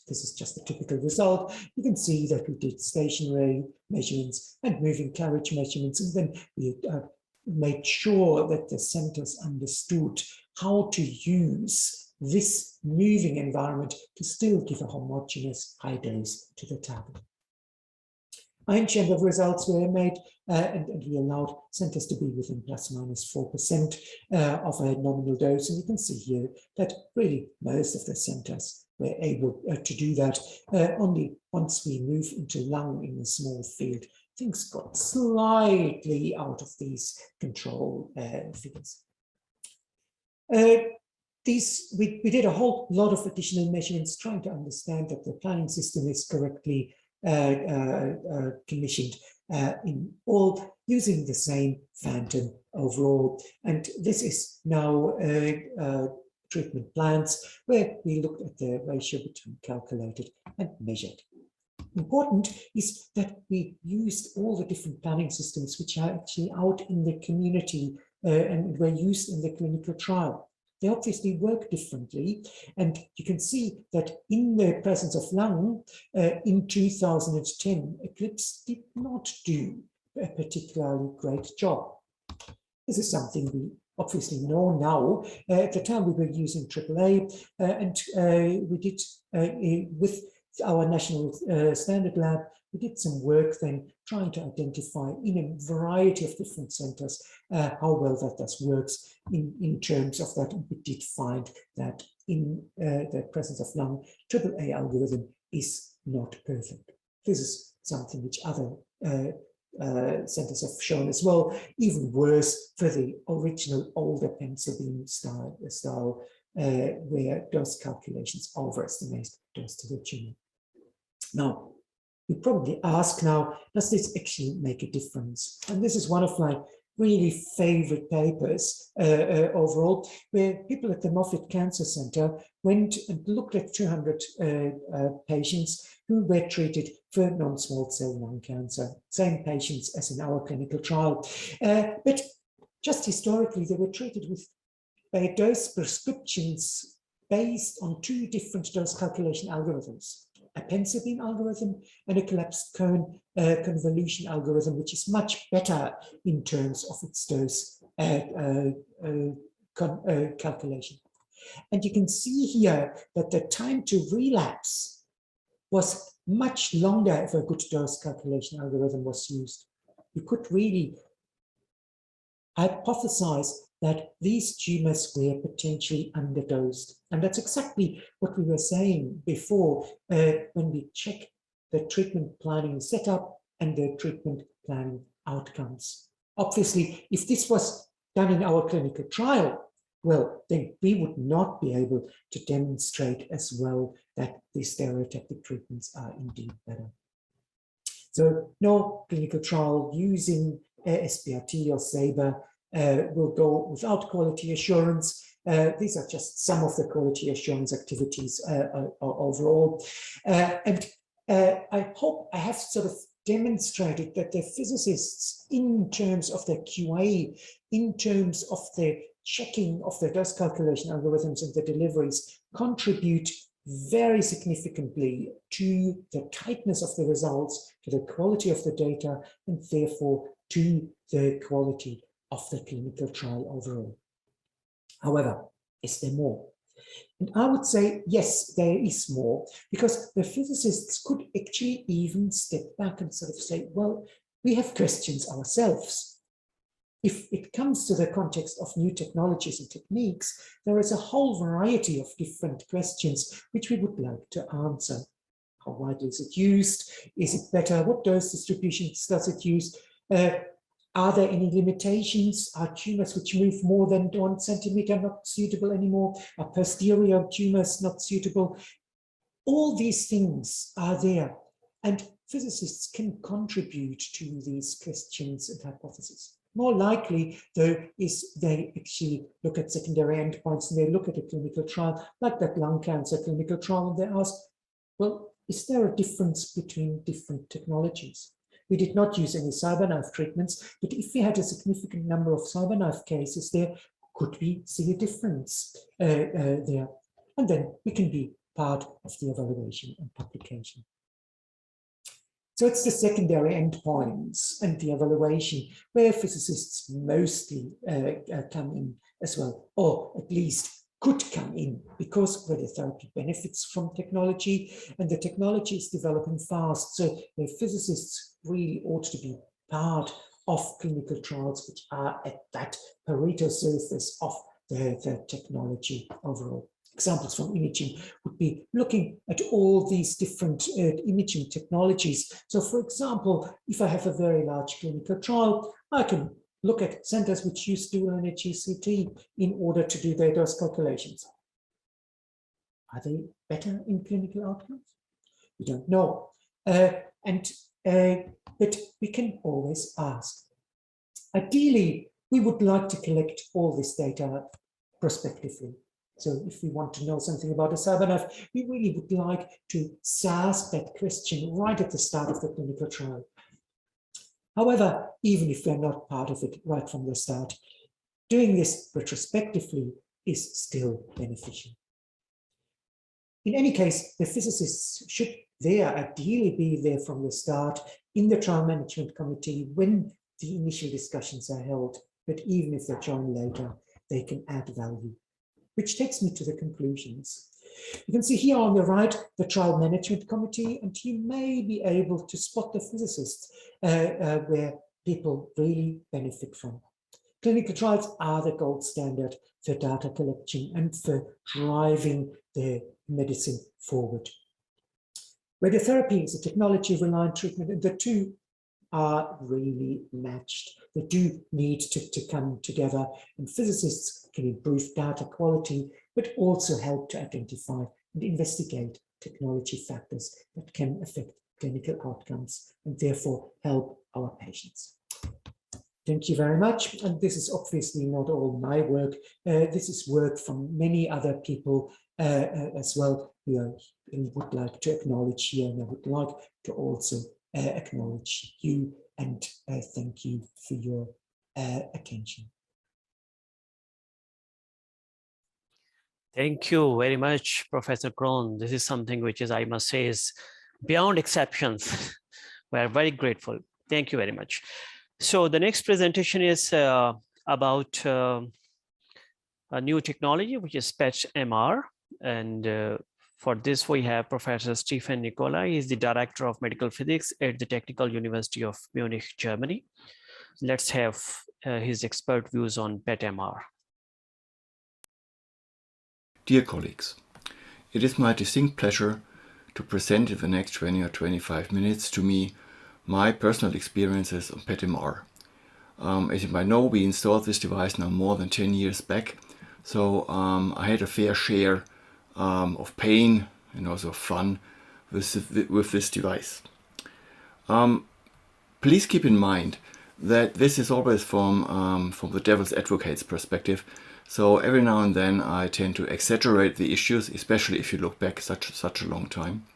This is just a typical result. You can see that we did stationary measurements and moving carriage measurements, and then we made sure that the centers understood how to use this moving environment to still give a homogeneous high dose to the target. Ion chamber results were made, and we allowed centers to be within ±4% of a nominal dose. And you can see here that really most of the centers were able to do that. Only once we move into lung in a small field, things got slightly out of these control figures. We did a whole lot of additional measurements trying to understand that the planning system is correctly commissioned in all using the same phantom overall. And this is now treatment plans where we looked at the ratio between calculated and measured. Important is that we used all the different planning systems which are actually out in the community and were used in the clinical trial. They obviously work differently, and you can see that in the presence of lung in 2010, Eclipse did not do a particularly great job. This is something we obviously know now. At the time we were using AAA, and we did with our national standard lab, we did some work then trying to identify in a variety of different centers how well that works in terms of that. We did find that in the presence of lung, AAA algorithm is not perfect. This is something which other centers have shown as well. Even worse for the original older pencil beam style where dose calculations overestimate dose to the tumor. Now, you probably ask now, does this actually make a difference? And this is one of my really favorite papers overall, where people at the Moffitt Cancer Center went and looked at 200 patients who were treated for non-small cell lung cancer, same patients as in our clinical trial. But just historically, they were treated with dose prescriptions based on two different dose calculation algorithms. A pencil beam algorithm and a collapsed cone convolution algorithm, which is much better in terms of its dose calculation. And you can see here that the time to relapse was much longer if a good dose calculation algorithm was used. You could really hypothesize that these tumors were potentially underdosed. And that's exactly what we were saying before when we check the treatment planning setup and the treatment planning outcomes. Obviously, if this was done in our clinical trial, well, then we would not be able to demonstrate as well that the stereotactic treatments are indeed better. So no clinical trial using SBRT or SABR will go without quality assurance. These are just some of the quality assurance activities overall. And I hope I have sort of demonstrated that the physicists, in terms of the QA, in terms of the checking of the dose calculation algorithms and the deliveries, contribute very significantly to the tightness of the results, to the quality of the data, and therefore to the quality of the clinical trial overall. However, is there more? And I would say, yes, there is more, because the physicists could actually even step back and sort of say, well, we have questions ourselves. If it comes to the context of new technologies and techniques, there is a whole variety of different questions which we would like to answer. How widely is it used? Is it better? What dose distributions does it use? Are there any limitations? Are tumors which move more than 1 centimeter not suitable anymore? Are posterior tumors not suitable? All these things are there, and physicists can contribute to these questions and hypotheses. More likely, though, is they actually look at secondary endpoints and they look at a clinical trial, like that lung cancer clinical trial, and they ask, well, is there a difference between different technologies? We did not use any cyberknife treatments, but if we had a significant number of cyberknife cases there, could we see a difference there? And then we can be part of the evaluation and publication. So it's the secondary endpoints and the evaluation where physicists mostly come in as well, or at least could come in, because radiotherapy benefits from technology and the technology is developing fast. So the physicists really ought to be part of clinical trials which are at that Pareto surface of the technology overall. Examples from imaging would be looking at all these different imaging technologies. So for example, if I have a very large clinical trial, I can look at centers which use dual energy CT in order to do their dose calculations. Are they better in clinical outcomes? We don't know. But we can always ask. Ideally, we would like to collect all this data prospectively. So if we want to know something about a cyber knife, we really would like to ask that question right at the start of the clinical trial. However, even if we're not part of it right from the start, doing this retrospectively is still beneficial. In any case, the physicists should ideally be there from the start in the trial management committee when the initial discussions are held. But even if they join later, they can add value. Which takes me to the conclusions. You can see here on the right, the trial management committee, and you may be able to spot the physicists where people really benefit from. Clinical trials are the gold standard for data collection and for driving the medicine forward. Radiotherapy is a technology-reliant treatment, and the two are really matched. They do need to come together, and physicists can improve data quality, but also help to identify and investigate technology factors that can affect clinical outcomes and therefore help our patients. Thank you very much. And this is obviously not all my work. This is work from many other people as well who I would like to acknowledge here, and I would like to also acknowledge you and thank you for your attention. Thank you very much, Professor Krohn. This is something which is, I must say, is beyond exceptions. We are very grateful. Thank you very much. So the next presentation is about a new technology, which is PET-MR. And for this, we have Professor Stephen Nicola. He is the Director of Medical Physics at the Technical University of Munich, Germany. Let's have his expert views on PET-MR. Dear colleagues, it is my distinct pleasure to present in the next 20 or 25 minutes to me my personal experiences on PET-MR. As you might know, we installed this device now more than 10 years back, so I had a fair share of pain and also fun with this device. Please keep in mind that this is always from the devil's advocate's perspective. So every now and then I tend to exaggerate the issues, especially if you look back such a long time.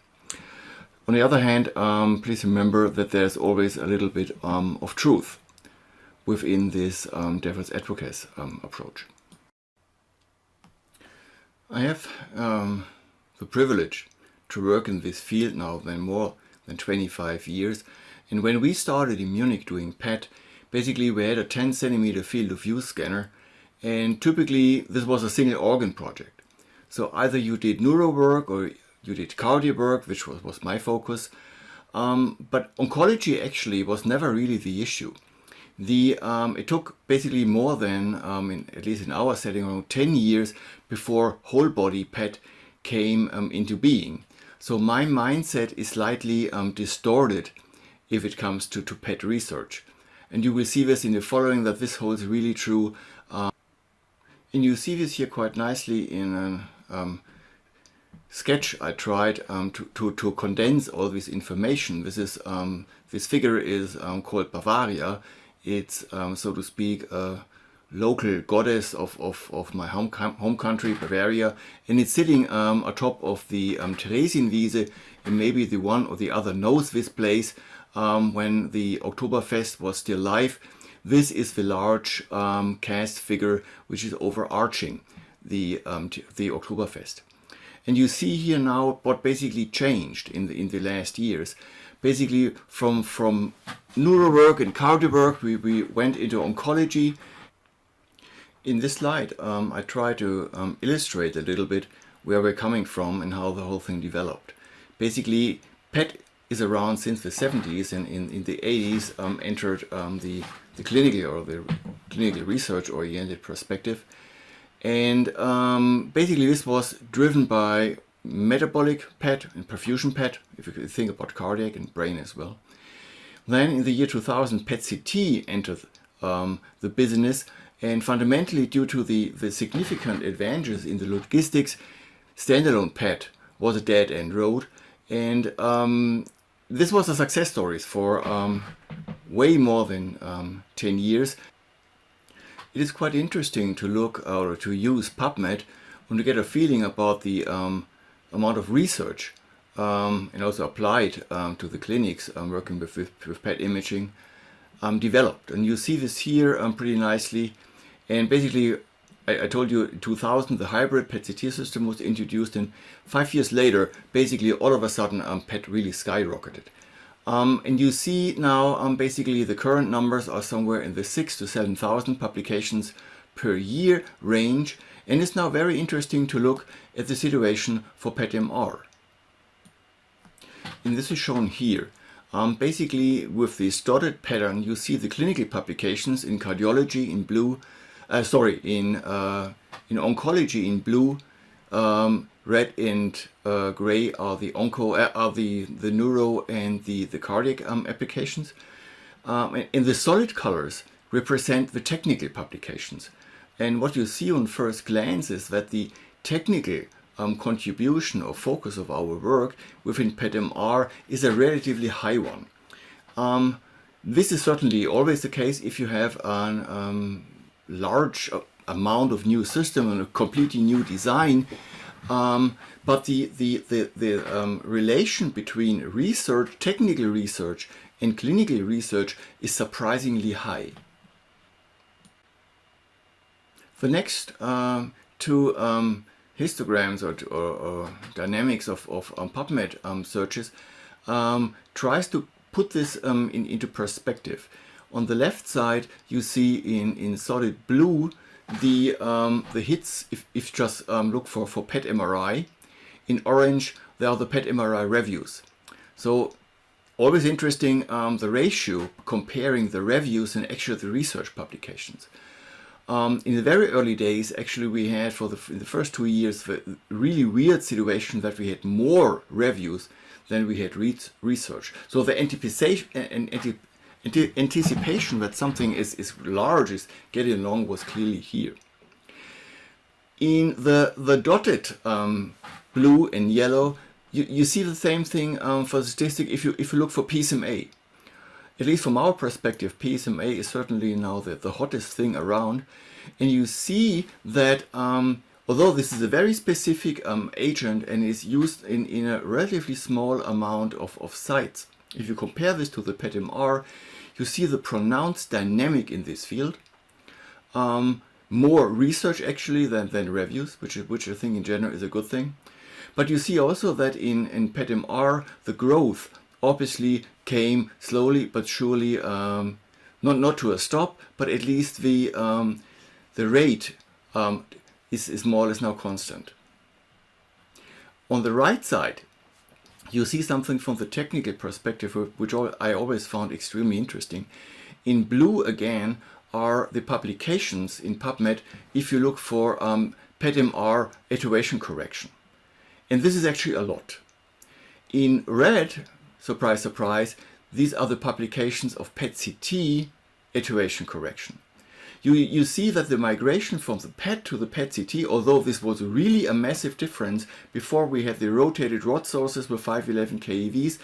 On the other hand, please remember that there's always a little bit of truth within this devil's advocate's approach. I have the privilege to work in this field now more than 25 years. And when we started in Munich doing PET, basically we had a 10 centimeter field of view scanner. And typically this was a single organ project. So either you did neuro work or you did cardio work, which was my focus. But oncology actually was never really the issue. It took basically more than, at least in our setting, around 10 years before whole body PET came into being. So my mindset is slightly distorted if it comes to PET research. And you will see this in the following, that this holds really true. And you see this here quite nicely in a sketch I tried to condense all this information. This figure is called Bavaria. It's, so to speak, a local goddess of my home country, Bavaria. And it's sitting atop of the Theresienwiese, and maybe the one or the other knows this place when the Oktoberfest was still live. This is the large cast figure which is overarching the Oktoberfest. And you see here now what basically changed in the last years. Basically from neuro work and cardio work we went into oncology. In this slide I try to illustrate a little bit where we're coming from and how the whole thing developed. Basically PET is around since the 70s, and in the 80s entered the clinical or the clinical research oriented perspective. And basically this was driven by metabolic PET and perfusion PET, if you think about cardiac and brain as well. Then in the year 2000, PET-CT entered the business, and fundamentally due to the significant advantages in the logistics, standalone PET was a dead-end road. And this was a success story for way more than 10 years. It is quite interesting to look or to use PubMed and to get a feeling about the amount of research and also applied to the clinics working with PET imaging developed. And you see this here pretty nicely. And basically, I told you in 2000 the hybrid PET-CT system was introduced, and 5 years later, basically all of a sudden PET really skyrocketed. And you see now basically the current numbers are somewhere in the 6,000 to 7,000 publications per year range, and it's now very interesting to look at the situation for PET-MR. And this is shown here. Basically with this dotted pattern you see the clinical publications in cardiology in blue, in oncology in blue, red and gray are the the neuro and the cardiac applications. And the solid colors represent the technical publications. And what you see on first glance is that the technical contribution or focus of our work within PET-MR is a relatively high one. This is certainly always the case if you have a large amount of new system and a completely new design. But the relation between research, technical research, and clinical research is surprisingly high. The next two histograms or dynamics of PubMed searches tries to put this into perspective. On the left side, you see in solid blue the hits if you just look for PET MRI. In orange, there are the PET MRI reviews. So always interesting the ratio comparing the reviews and actually the research publications. In the very early days, actually, we had in the first 2 years the really weird situation that we had more reviews than we had research. So the anticipation that something is large, is getting along, was clearly here. In the dotted blue and yellow, you see the same thing for statistic if you look for PSMA. At least from our perspective, PSMA is certainly now the hottest thing around. And you see that although this is a very specific agent and is used in a relatively small amount of sites, if you compare this to the PET-MR, you see the pronounced dynamic in this field. More research actually than reviews, which I think in general is a good thing. But you see also that in PET-MR, the growth obviously came slowly but surely, not to a stop, but at least the rate is more or less now constant. On the right side, you see something from the technical perspective, which I always found extremely interesting. In blue again are the publications in PubMed if you look for PET-MR attenuation correction. And this is actually a lot. In red, surprise, surprise, these are the publications of PET-CT attenuation correction. You see that the migration from the PET to the PET-CT, although this was really a massive difference, before we had the rotated rod sources with 511 keVs,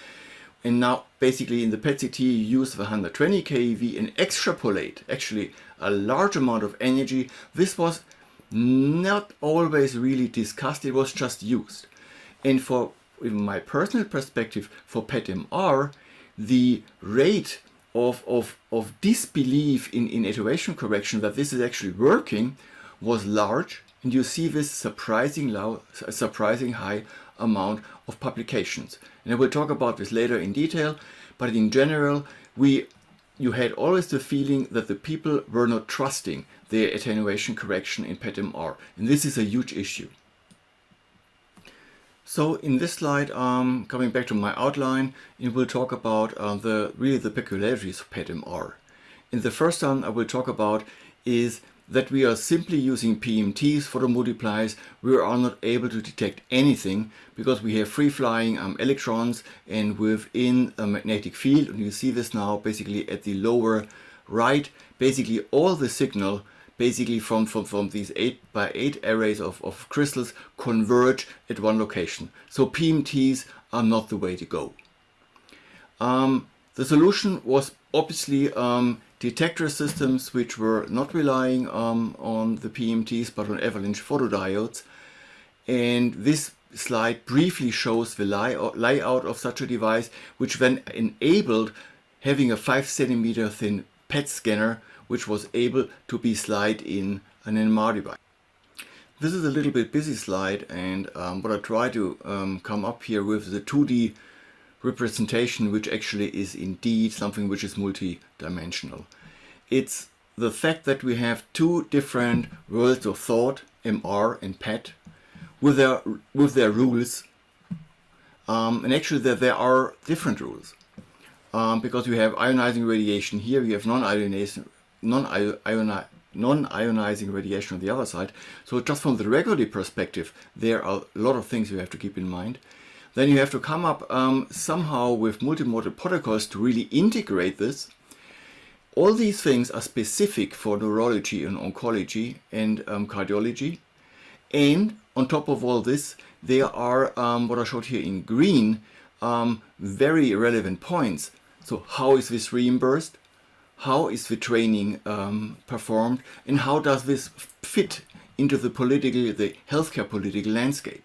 and now basically in the PET-CT you use the 120 keV and extrapolate actually a large amount of energy. This was not always really discussed, it was just used. And in my personal perspective, for PET-MR, the rate of disbelief in attenuation correction that this is actually working was large, and you see this surprising high amount of publications. And I will talk about this later in detail, but in general, you had always the feeling that the people were not trusting their attenuation correction in PET-MR, and this is a huge issue. So in this slide, coming back to my outline, it will talk about the peculiarities of PET-MR. And the first one I will talk about is that we are simply using PMTs, photomultipliers, we are not able to detect anything because we have free-flying electrons and within a magnetic field, and you see this now basically at the lower right, basically all the signal basically from these 8x8 arrays of crystals converge at one location. So PMTs are not the way to go. The solution was obviously detector systems which were not relying on the PMTs but on avalanche photodiodes. And this slide briefly shows the layout of such a device, which then enabled having a 5 cm thin PET scanner which was able to be slid in an NMR device. This is a little bit busy slide, and what I try to come up here with is a 2D representation which actually is indeed something which is multi-dimensional. It's the fact that we have two different worlds of thought, MR and PET, with their rules, and actually there are different rules. Because you have ionizing radiation here, you have non-ionizing radiation on the other side. So just from the regulatory perspective, there are a lot of things you have to keep in mind. Then you have to come up somehow with multimodal protocols to really integrate this. All these things are specific for neurology and oncology and cardiology. And on top of all this, there are, what I showed here in green, very relevant points. So how is this reimbursed? How is the training performed? And how does this fit into the healthcare political landscape?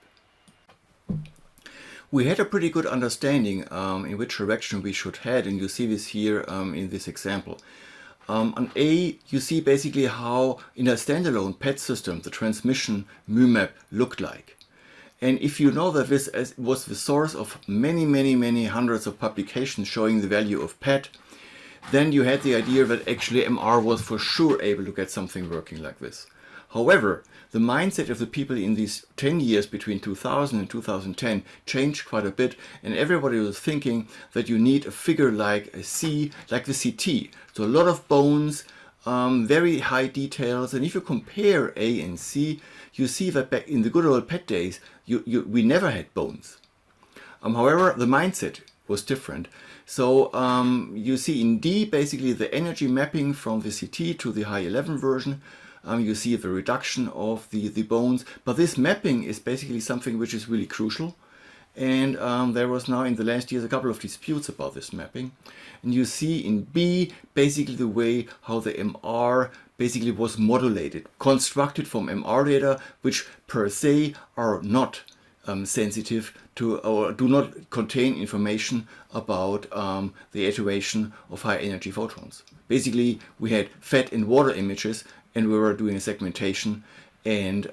We had a pretty good understanding in which direction we should head, and you see this here in this example. On A, you see basically how in a standalone PET system the transmission MUMAP looked like. And if you know that this was the source of many hundreds of publications showing the value of PET, then you had the idea that actually MR was for sure able to get something working like this. However, the mindset of the people in these 10 years between 2000 and 2010 changed quite a bit, and everybody was thinking that you need a figure like a C, like the CT. So a lot of bones, very high details, and if you compare A and C, you see that back in the good old PET days, we never had bones. However, the mindset was different. So you see in D basically the energy mapping from the CT to the high 11 version. You see the reduction of the bones, but this mapping is basically something which is really crucial. And there was now in the last years a couple of disputes about this mapping. And you see in B basically the way how the MR basically was modulated, constructed from MR data, which per se are not sensitive to or do not contain information about the attenuation of high energy photons. Basically, we had fat and water images, and we were doing a segmentation and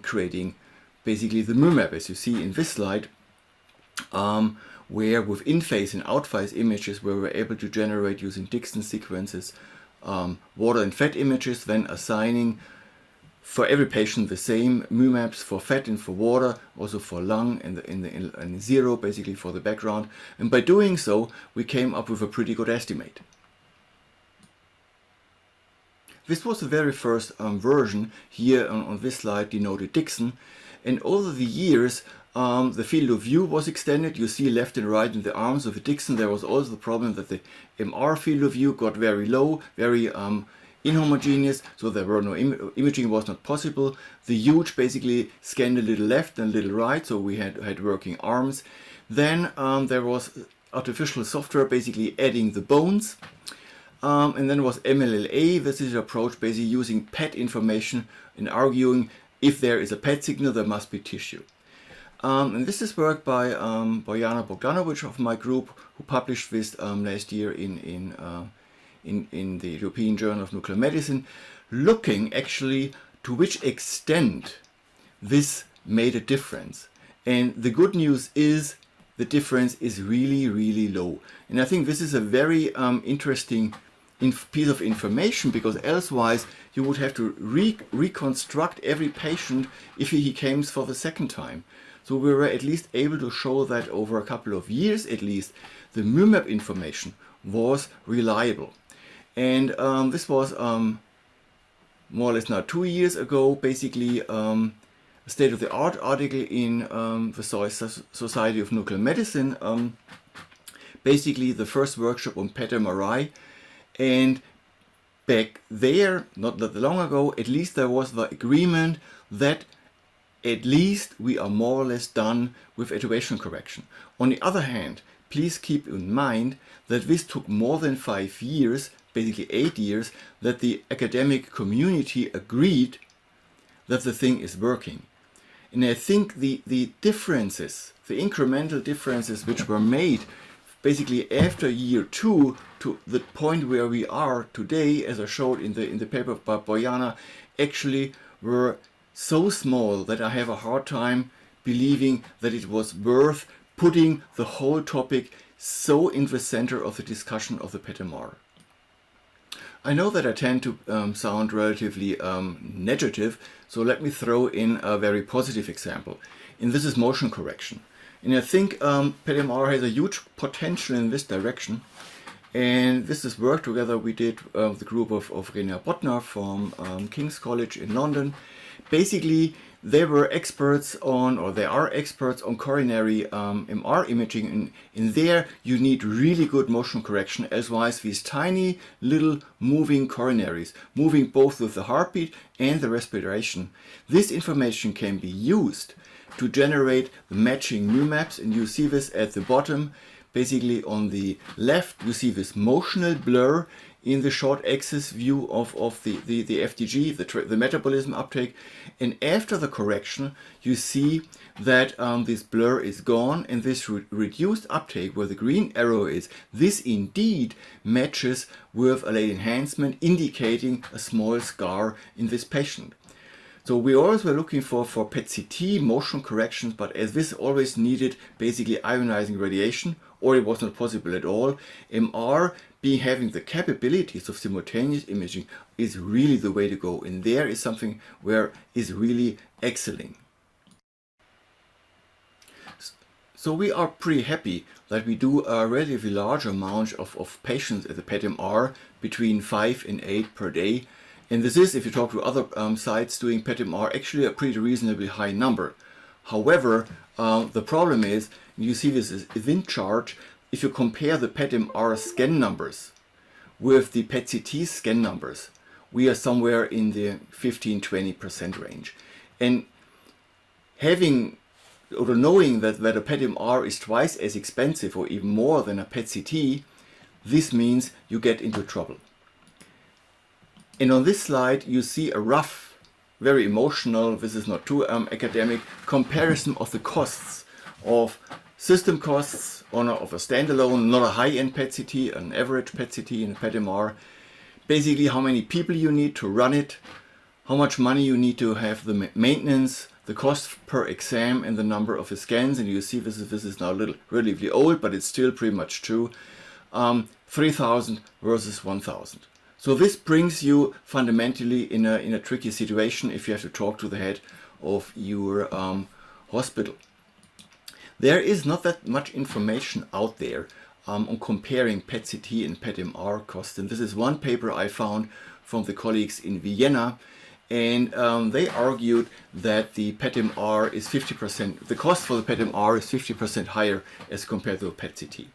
creating basically the MUMAP, as you see in this slide, where with in-phase and out-phase images we were able to generate using Dixon sequences water and fat images, then assigning for every patient the same MUMAPs for fat and for water, also for lung and zero basically for the background. And by doing so, we came up with a pretty good estimate. This was the very first version here on this slide denoted Dixon. And over the years, the field of view was extended. You see left and right in the arms of the Dixon. There was also the problem that the MR field of view got very low, very inhomogeneous, so there were no imaging was not possible. The huge basically scanned a little left and a little right, so we had working arms. Then there was artificial software basically adding the bones. And then was MLLA. This is an approach basically using PET information and arguing if there is a PET signal, there must be tissue. And this is work by Bojana Bogdanovic of my group, who published this last year in the European Journal of Nuclear Medicine, looking actually to which extent this made a difference. And the good news is the difference is really low. And I think this is a very interesting piece of information, because elsewise you would have to reconstruct every patient if he came for the second time. So we were at least able to show that over a couple of years at least, the MUMAP information was reliable. And this was more or less now 2 years ago, basically a state-of-the-art article in the Society of Nuclear Medicine, basically the first workshop on PET MRI. And back there, not that long ago, at least there was the agreement that at least we are more or less done with attenuation correction. On the other hand, please keep in mind that this took more than 5 years, basically 8 years, that the academic community agreed that the thing is working. And I think the differences, the incremental differences which were made basically after year 2 to the point where we are today, as I showed in the paper by Bojana, actually were so small that I have a hard time believing that it was worth putting the whole topic so in the center of the discussion of the PET-MR. I know that I tend to sound relatively negative, so let me throw in a very positive example. And this is motion correction. And I think PET-MR has a huge potential in this direction. And this is work together we did with the group of Renia Bottner from King's College in London. Basically, they were experts on, or they are experts on coronary MR imaging. And in there, you need really good motion correction, as well as these tiny little moving coronaries, moving both with the heartbeat and the respiration. This information can be used to generate the matching new maps, and you see this at the bottom. Basically on the left you see this motional blur in the short axis view of the FDG, the metabolism uptake, and after the correction you see that this blur is gone, and this reduced uptake where the green arrow is, this indeed matches with a late enhancement, indicating a small scar in this patient. So we always were looking for PET-CT motion corrections, but as this always needed basically ionizing radiation, or it was not possible at all, MR having the capabilities of simultaneous imaging is really the way to go. And there is something where is really excelling. So we are pretty happy that we do a relatively large amount of patients at the PET-MR, between 5 and 8 per day. And this is, if you talk to other sites doing PET-MR, actually a pretty reasonably high number. However, the problem is, you see this event chart, if you compare the PET-MR scan numbers with the PET-CT scan numbers, we are somewhere in the 15–20% range. And having, or knowing that a PET-MR is twice as expensive or even more than a PET-CT, this means you get into trouble. And on this slide you see a rough, very emotional, this is not too academic, comparison of the costs of system costs of a standalone, not a high-end PET-CT, an average PET-CT and a PET-MR. Basically how many people you need to run it, how much money you need to have the maintenance, the cost per exam, and the number of the scans. And you see this is now a little relatively old, but it's still pretty much true. 3,000 versus 1,000. So this brings you fundamentally in a tricky situation if you have to talk to the head of your hospital. There is not that much information out there on comparing PET-CT and PET-MR costs. And this is one paper I found from the colleagues in Vienna. And they argued that the PET-MR is 50%, the cost for the PET-MR is 50% higher as compared to the PET-CT.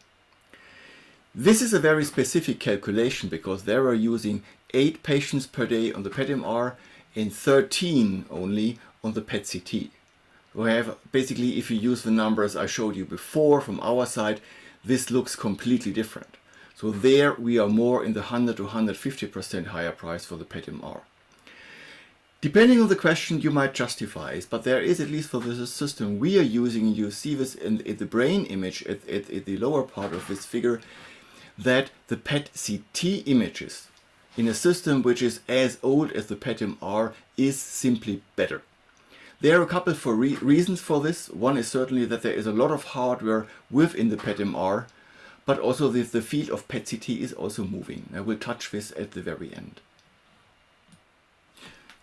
This is a very specific calculation because they are using 8 patients per day on the PET-MR and 13 only on the PET-CT. We have basically, if you use the numbers I showed you before from our side, this looks completely different. So there we are more in the 100 to 150% higher price for the PET-MR. Depending on the question you might justify it, but there is, at least for the system we are using, you see this in the brain image at the lower part of this figure, that the PET-CT images in a system which is as old as the PET-MR is simply better. There are a couple of reasons for this. One is certainly that there is a lot of hardware within the PET-MR, but also the field of PET-CT is also moving. I will touch this at the very end.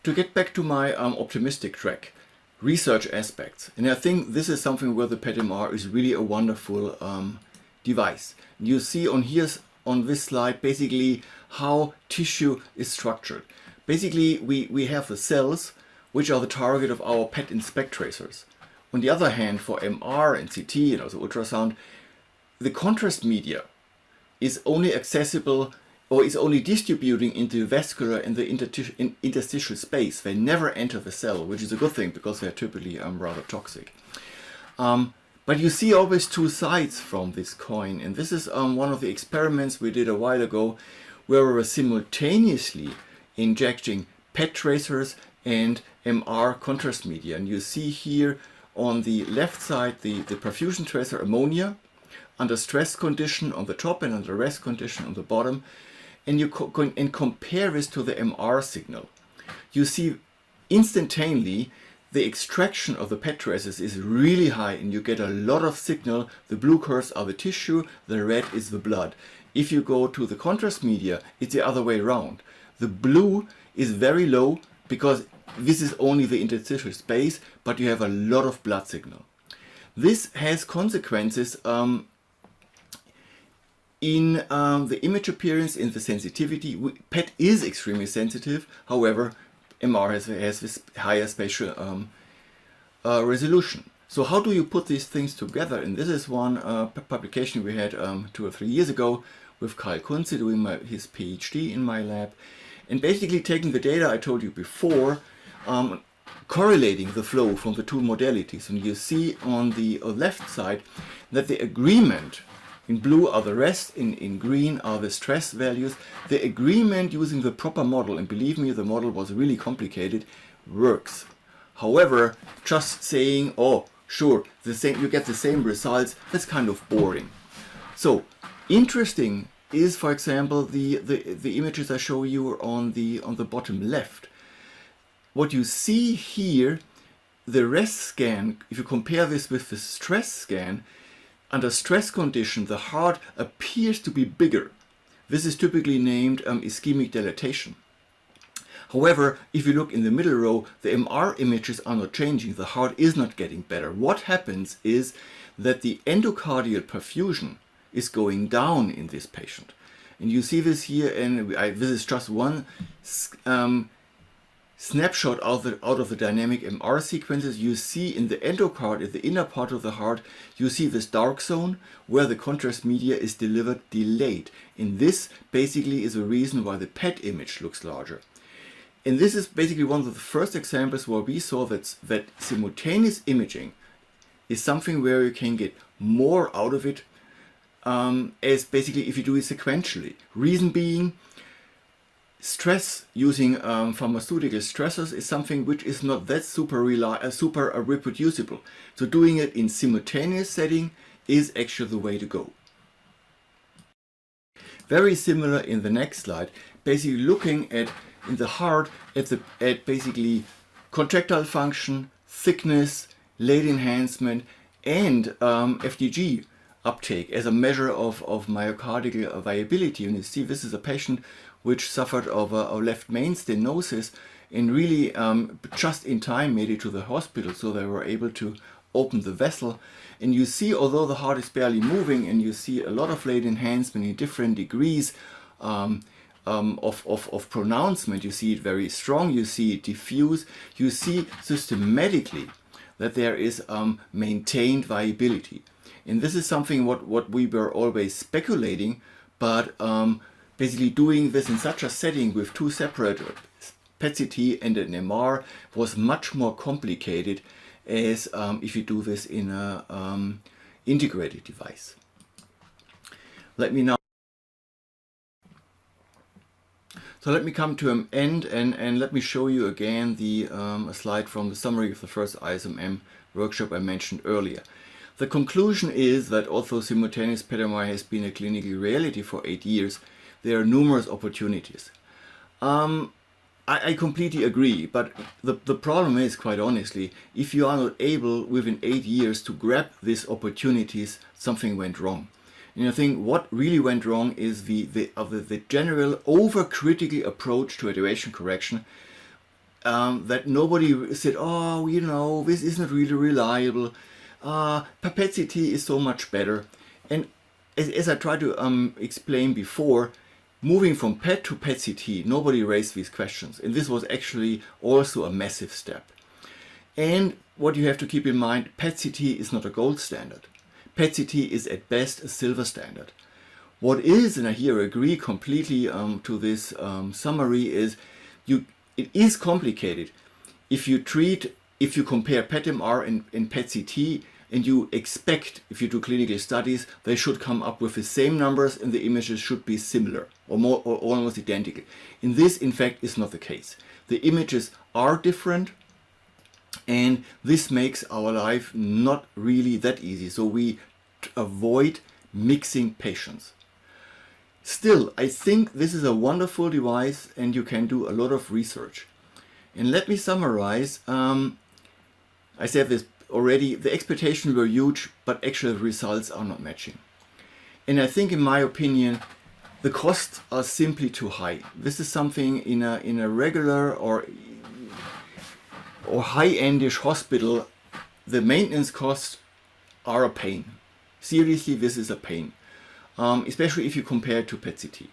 To get back to my optimistic track, research aspects, and I think this is something where the PET-MR is really a wonderful device. You see on this slide basically how tissue is structured. basically we have the cells which are the target of our PET and SPECT tracers. On the other hand, for MR and CT and also ultrasound, the contrast media is only accessible or is only distributing into the vascular and the interstitial space. They never enter the cell, which is a good thing because they're typically rather toxic. But you see always two sides from this coin, and this is one of the experiments we did a while ago where we were simultaneously injecting PET tracers and MR contrast media. And you see here on the left side the perfusion tracer ammonia under stress condition on the top and under rest condition on the bottom, and you compare this to the MR signal. You see instantaneously the extraction of the PET tracers is really high and you get a lot of signal. The blue curves are the tissue, the red is the blood. If you go to the contrast media, it's the other way around. The blue is very low because this is only the interstitial space, but you have a lot of blood signal. This has consequences in the image appearance, in the sensitivity. PET is extremely sensitive, however, MR has this higher spatial resolution. So how do you put these things together? And this is one publication we had 2 or 3 years ago with Karl Kunze doing his PhD in my lab, and basically taking the data I told you before, correlating the flow from the two modalities. And you see on the left side that the agreement in blue are the rest, in green are the stress values. The agreement using the proper model, and believe me, the model was really complicated, works. However, just saying, oh, sure, the same, you get the same results, that's kind of boring. So, interesting is, for example, the images I show you on the bottom left. What you see here, the rest scan, if you compare this with the stress scan, under stress condition, the heart appears to be bigger. This is typically named ischemic dilatation. However, if you look in the middle row, the MR images are not changing. The heart is not getting better. What happens is that the endocardial perfusion is going down in this patient. And you see this here, and this is just one snapshot out of the dynamic MR sequences. You see in the endocard, in the inner part of the heart, you see this dark zone where the contrast media is delivered delayed. And this basically is the reason why the PET image looks larger. And this is basically one of the first examples where we saw that simultaneous imaging is something where you can get more out of it as basically if you do it sequentially. Reason being, stress using pharmaceutical stressors is something which is not that super reproducible. So doing it in simultaneous setting is actually the way to go. Very similar in the next slide, basically looking at in the heart at basically contractile function, thickness, lead enhancement, and FDG uptake as a measure of myocardial viability. And you see this is a patient which suffered of a left main stenosis and really just in time made it to the hospital, so they were able to open the vessel. And you see, although the heart is barely moving, and you see a lot of lead enhancement in different degrees of pronouncement, you see it very strong, you see it diffuse, you see systematically that there is maintained viability. And this is something what we were always speculating, but basically doing this in such a setting with two separate PET-CT and an MR was much more complicated as if you do this in an integrated device. Let me come to an end and let me show you again a slide from the summary of the first ISMM workshop I mentioned earlier. The conclusion is that although simultaneous PET-MR has been a clinical reality for 8 years, there are numerous opportunities. I completely agree, but the problem is, quite honestly, if you are not able within 8 years to grab these opportunities, something went wrong. And I think what really went wrong is the general overcritical approach to radiation correction, that nobody said, oh, you know, this isn't really reliable. PET-CT is so much better. And as I tried to explain before, moving from PET to PET-CT, nobody raised these questions. And this was actually also a massive step. And what you have to keep in mind, PET-CT is not a gold standard. PET-CT is at best a silver standard. What is, and I here agree completely to this summary, is it is complicated. If you compare PET-MR and PET-CT, and you expect, if you do clinical studies, they should come up with the same numbers and the images should be similar or more or almost identical. In this, in fact, is not the case. The images are different, and this makes our life not really that easy. So we avoid mixing patients. Still, I think this is a wonderful device and you can do a lot of research. And let me summarize. I said this already, the expectations were huge, but actual results are not matching. And I think, in my opinion, the costs are simply too high. This is something in a regular or high-endish hospital, the maintenance costs are a pain. Seriously, this is a pain, especially if you compare it to PET-CT.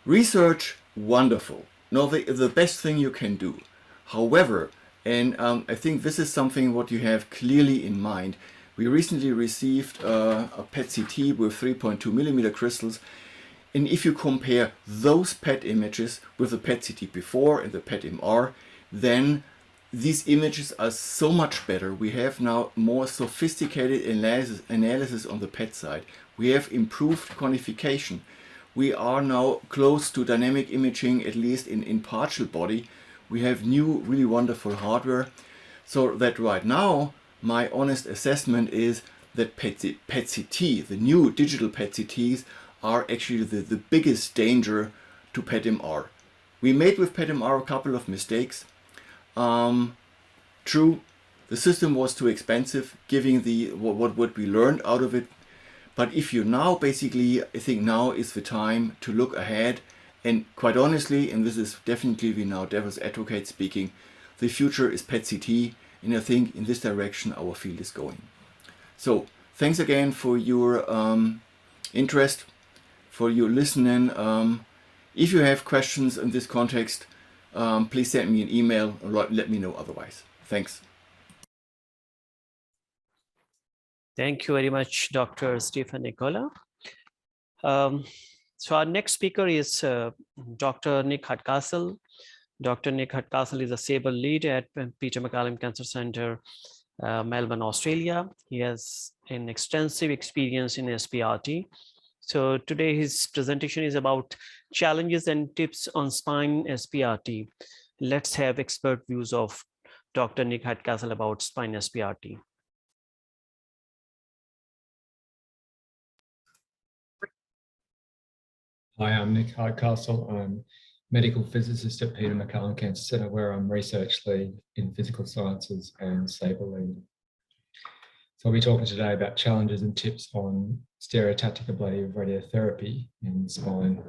Research, wonderful. No, the best thing you can do. However, and I think this is something what you have clearly in mind. We recently received a PET-CT with 3.2 millimeter crystals. And if you compare those PET images with the PET-CT before and the PET-MR, then these images are so much better. We have now more sophisticated analysis on the PET side. We have improved quantification. We are now close to dynamic imaging, at least in partial body. We have new, really wonderful hardware. So that right now, my honest assessment is that PET-CT, the new digital PET-CTs, are actually the biggest danger to PET-MR. We made with PET-MR a couple of mistakes. True, the system was too expensive, giving what we learned out of it. But if you now basically, I think now is the time to look ahead. And quite honestly, and this is definitely now devil's advocate speaking, the future is PET-CT, and I think in this direction our field is going. So thanks again for your interest, for your listening. If you have questions in this context, please send me an email or let me know otherwise. Thanks. Thank you very much, Dr. Stephen Nicola. So our next speaker is Dr. Nick Hardcastle. Dr. Nick Hardcastle is a SABLE lead at Peter MacCallum Cancer Centre, Melbourne, Australia. He has an extensive experience in SBRT. So today his presentation is about challenges and tips on spine SBRT. Let's have expert views of Dr. Nick Hardcastle about spine SBRT. Hi, I'm Nick Hardcastle. I'm medical physicist at Peter MacCallum Cancer Centre, where I'm research lead in physical sciences and SABLE lead. So I'll be talking today about challenges and tips on stereotactic ablative radiotherapy in the spine.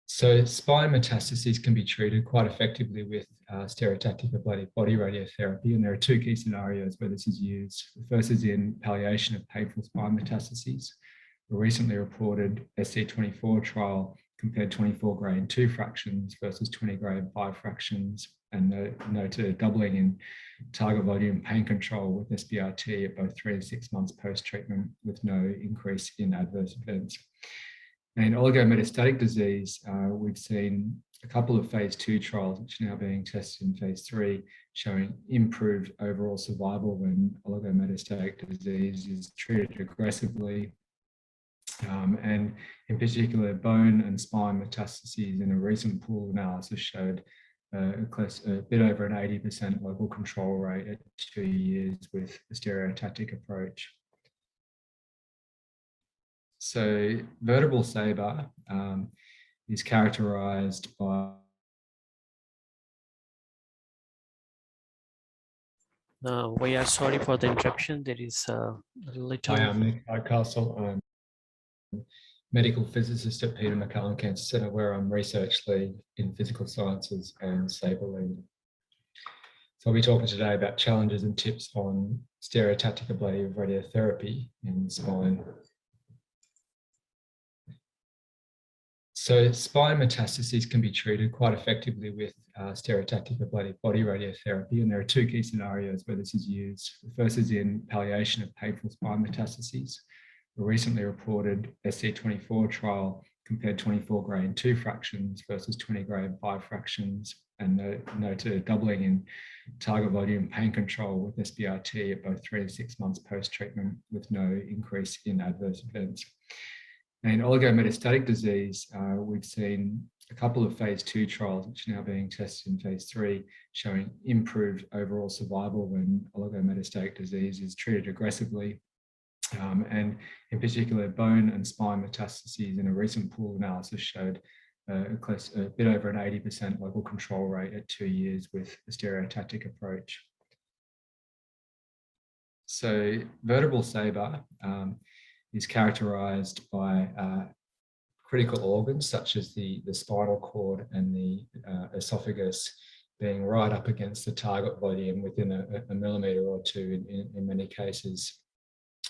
So spine metastases can be treated quite effectively with stereotactic ablative body radiotherapy, and there are two key scenarios where this is used. The first is in palliation of painful spine metastases. A recently reported SC24 trial compared 24 grade 2 fractions versus 20 grade 5 fractions and noted a doubling in target volume pain control with SBRT at both 3 and 6 months post-treatment with no increase in adverse events. In oligometastatic disease, we've seen a couple of phase 2 trials, which are now being tested in phase 3, showing improved overall survival when oligometastatic disease is treated aggressively. And in particular, bone and spine metastases in a recent pool analysis showed a bit over an 80% local control rate at 2 years with the stereotactic approach. So vertebral sabre is characterized by we are sorry for the interruption. There is a little... Hi, I'm Nick Hardcastle. I'm medical physicist at Peter MacCallum Cancer Centre, where I'm research lead in physical sciences and SABLE lead. So I'll be talking today about challenges and tips on stereotactic ablative radiotherapy in the spine. So spine metastases can be treated quite effectively with stereotactic ablative body radiotherapy, and there are two key scenarios where this is used. The first is in palliation of painful spine metastases. A recently reported SC24 trial compared 24 grade 2 fractions versus 20 grade 5 fractions, and noted a doubling in target volume pain control with SBRT at both 3 to 6 months post-treatment with no increase in adverse events. In oligometastatic disease, we've seen a couple of phase 2 trials, which are now being tested in phase 3, showing improved overall survival when oligometastatic disease is treated aggressively. And in particular, bone and spine metastases in a recent pooled analysis showed a bit over an 80% local control rate at 2 years with the stereotactic approach. So vertebral SABR is characterized by critical organs such as the spinal cord and the esophagus being right up against the target volume within a millimeter or two in many cases.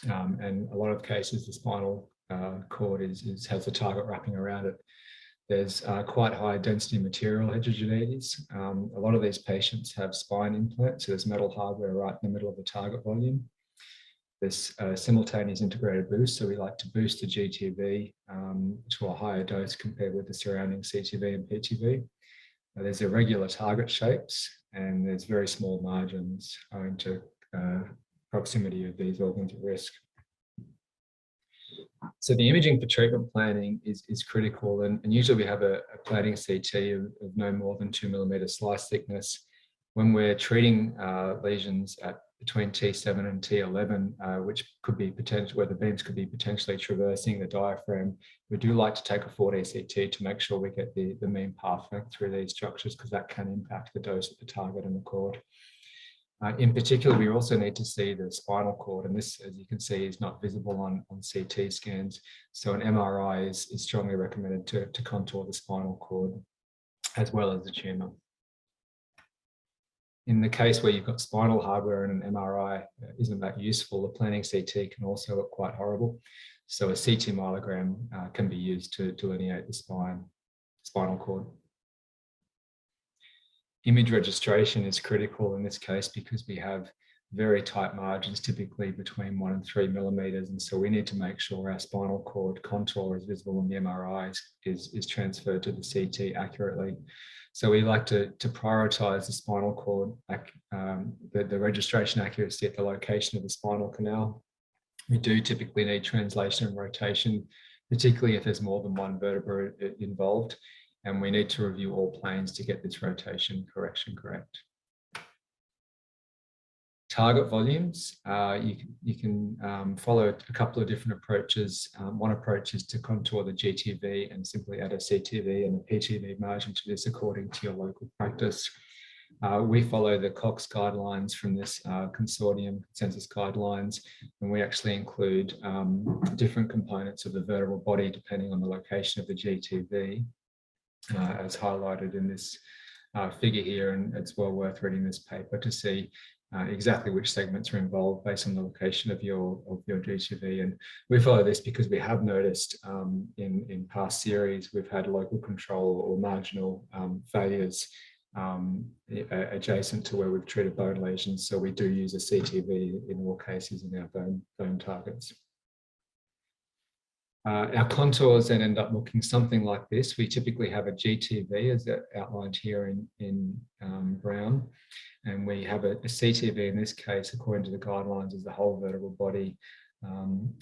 And a lot of cases, the spinal cord has the target wrapping around it. There's quite high density material heterogeneities. A lot of these patients have spine implants, so there's metal hardware right in the middle of the target volume. There's simultaneous integrated boost, so we like to boost the GTV to a higher dose compared with the surrounding CTV and PTV. There's irregular target shapes, and there's very small margins owing to proximity of these organs at risk. So the imaging for treatment planning is critical, and usually we have a planning CT of no more than 2 millimeter slice thickness. When we're treating lesions at between T7 and T11, which could be potential, where the beams could be potentially traversing the diaphragm, we do like to take a 4D CT to make sure we get the mean path length through these structures, because that can impact the dose of the target and the cord. In particular, we also need to see the spinal cord, and this, as you can see, is not visible on CT scans. So an MRI is strongly recommended to contour the spinal cord as well as the tumor. In the case where you've got spinal hardware and an MRI isn't that useful, the planning CT can also look quite horrible. So a CT myelogram can be used to delineate the spinal cord. Image registration is critical in this case because we have very tight margins, typically between 1 and 3 millimeters. And so we need to make sure our spinal cord contour is visible in the MRI is transferred to the CT accurately. So we like to prioritize the spinal cord, the registration accuracy at the location of the spinal canal. We do typically need translation and rotation, particularly if there's more than one vertebra involved. And we need to review all planes to get this rotation correction correct. Target volumes, you can follow a couple of different approaches. One approach is to contour the GTV and simply add a CTV and a PTV margin to this according to your local practice. We follow the Cox guidelines from this consortium consensus guidelines, and we actually include different components of the vertebral body depending on the location of the GTV. As highlighted in this figure here, and it's well worth reading this paper to see exactly which segments are involved based on the location of your GTV. And we follow this because we have noticed in past series we've had local control or marginal failures adjacent to where we've treated bone lesions. So we do use a CTV in all cases in our bone targets. Our contours then end up looking something like this. We typically have a GTV as outlined here in brown, and we have a CTV in this case, according to the guidelines, is the whole vertebral body,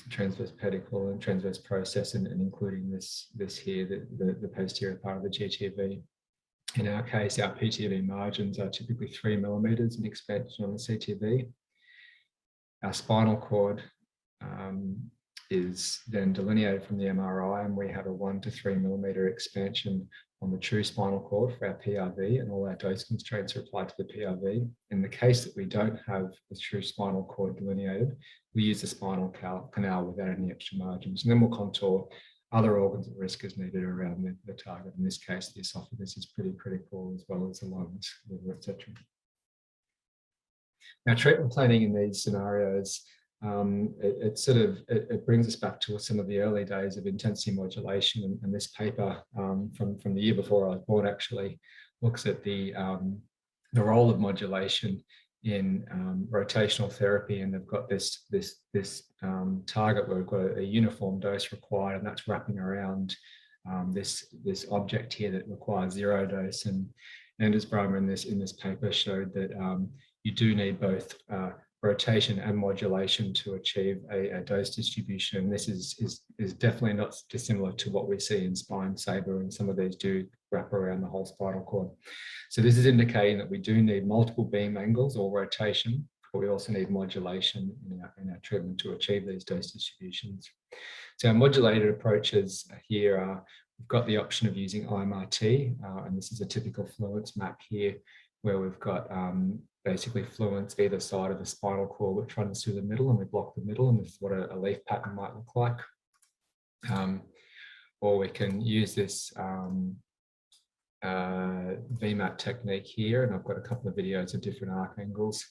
transverse pedicle and transverse process, and including this here, the posterior part of the GTV. In our case, our PTV margins are typically 3 millimeters in expansion on the CTV. Our spinal cord is then delineated from the MRI, and we have a 1 to 3 millimeter expansion on the true spinal cord for our PRV, and all our dose constraints are applied to the PRV. In the case that we don't have the true spinal cord delineated, we use the spinal canal without any extra margins, and then we'll contour other organs at risk as needed around the target. In this case, the esophagus is pretty critical, as well as the lungs, liver, etc. Now, treatment planning in these scenarios it brings us back to some of the early days of intensity modulation, and this paper from the year before I was born actually looks at the role of modulation in rotational therapy, and they've got this target where we've got a uniform dose required, and that's wrapping around this object here that requires 0 dose. And Anders Breimer in this paper showed that you do need both rotation and modulation to achieve a dose distribution. This is definitely not dissimilar to what we see in spine saber, and some of these do wrap around the whole spinal cord. So this is indicating that we do need multiple beam angles or rotation, but we also need modulation in our treatment to achieve these dose distributions. So our modulated approaches here are, we've got the option of using IMRT, and this is a typical fluence map here, where we've got basically fluence either side of the spinal cord, which runs through the middle, and we block the middle, and this is what a leaf pattern might look like. Or we can use this VMAT technique here, and I've got a couple of videos of different arc angles,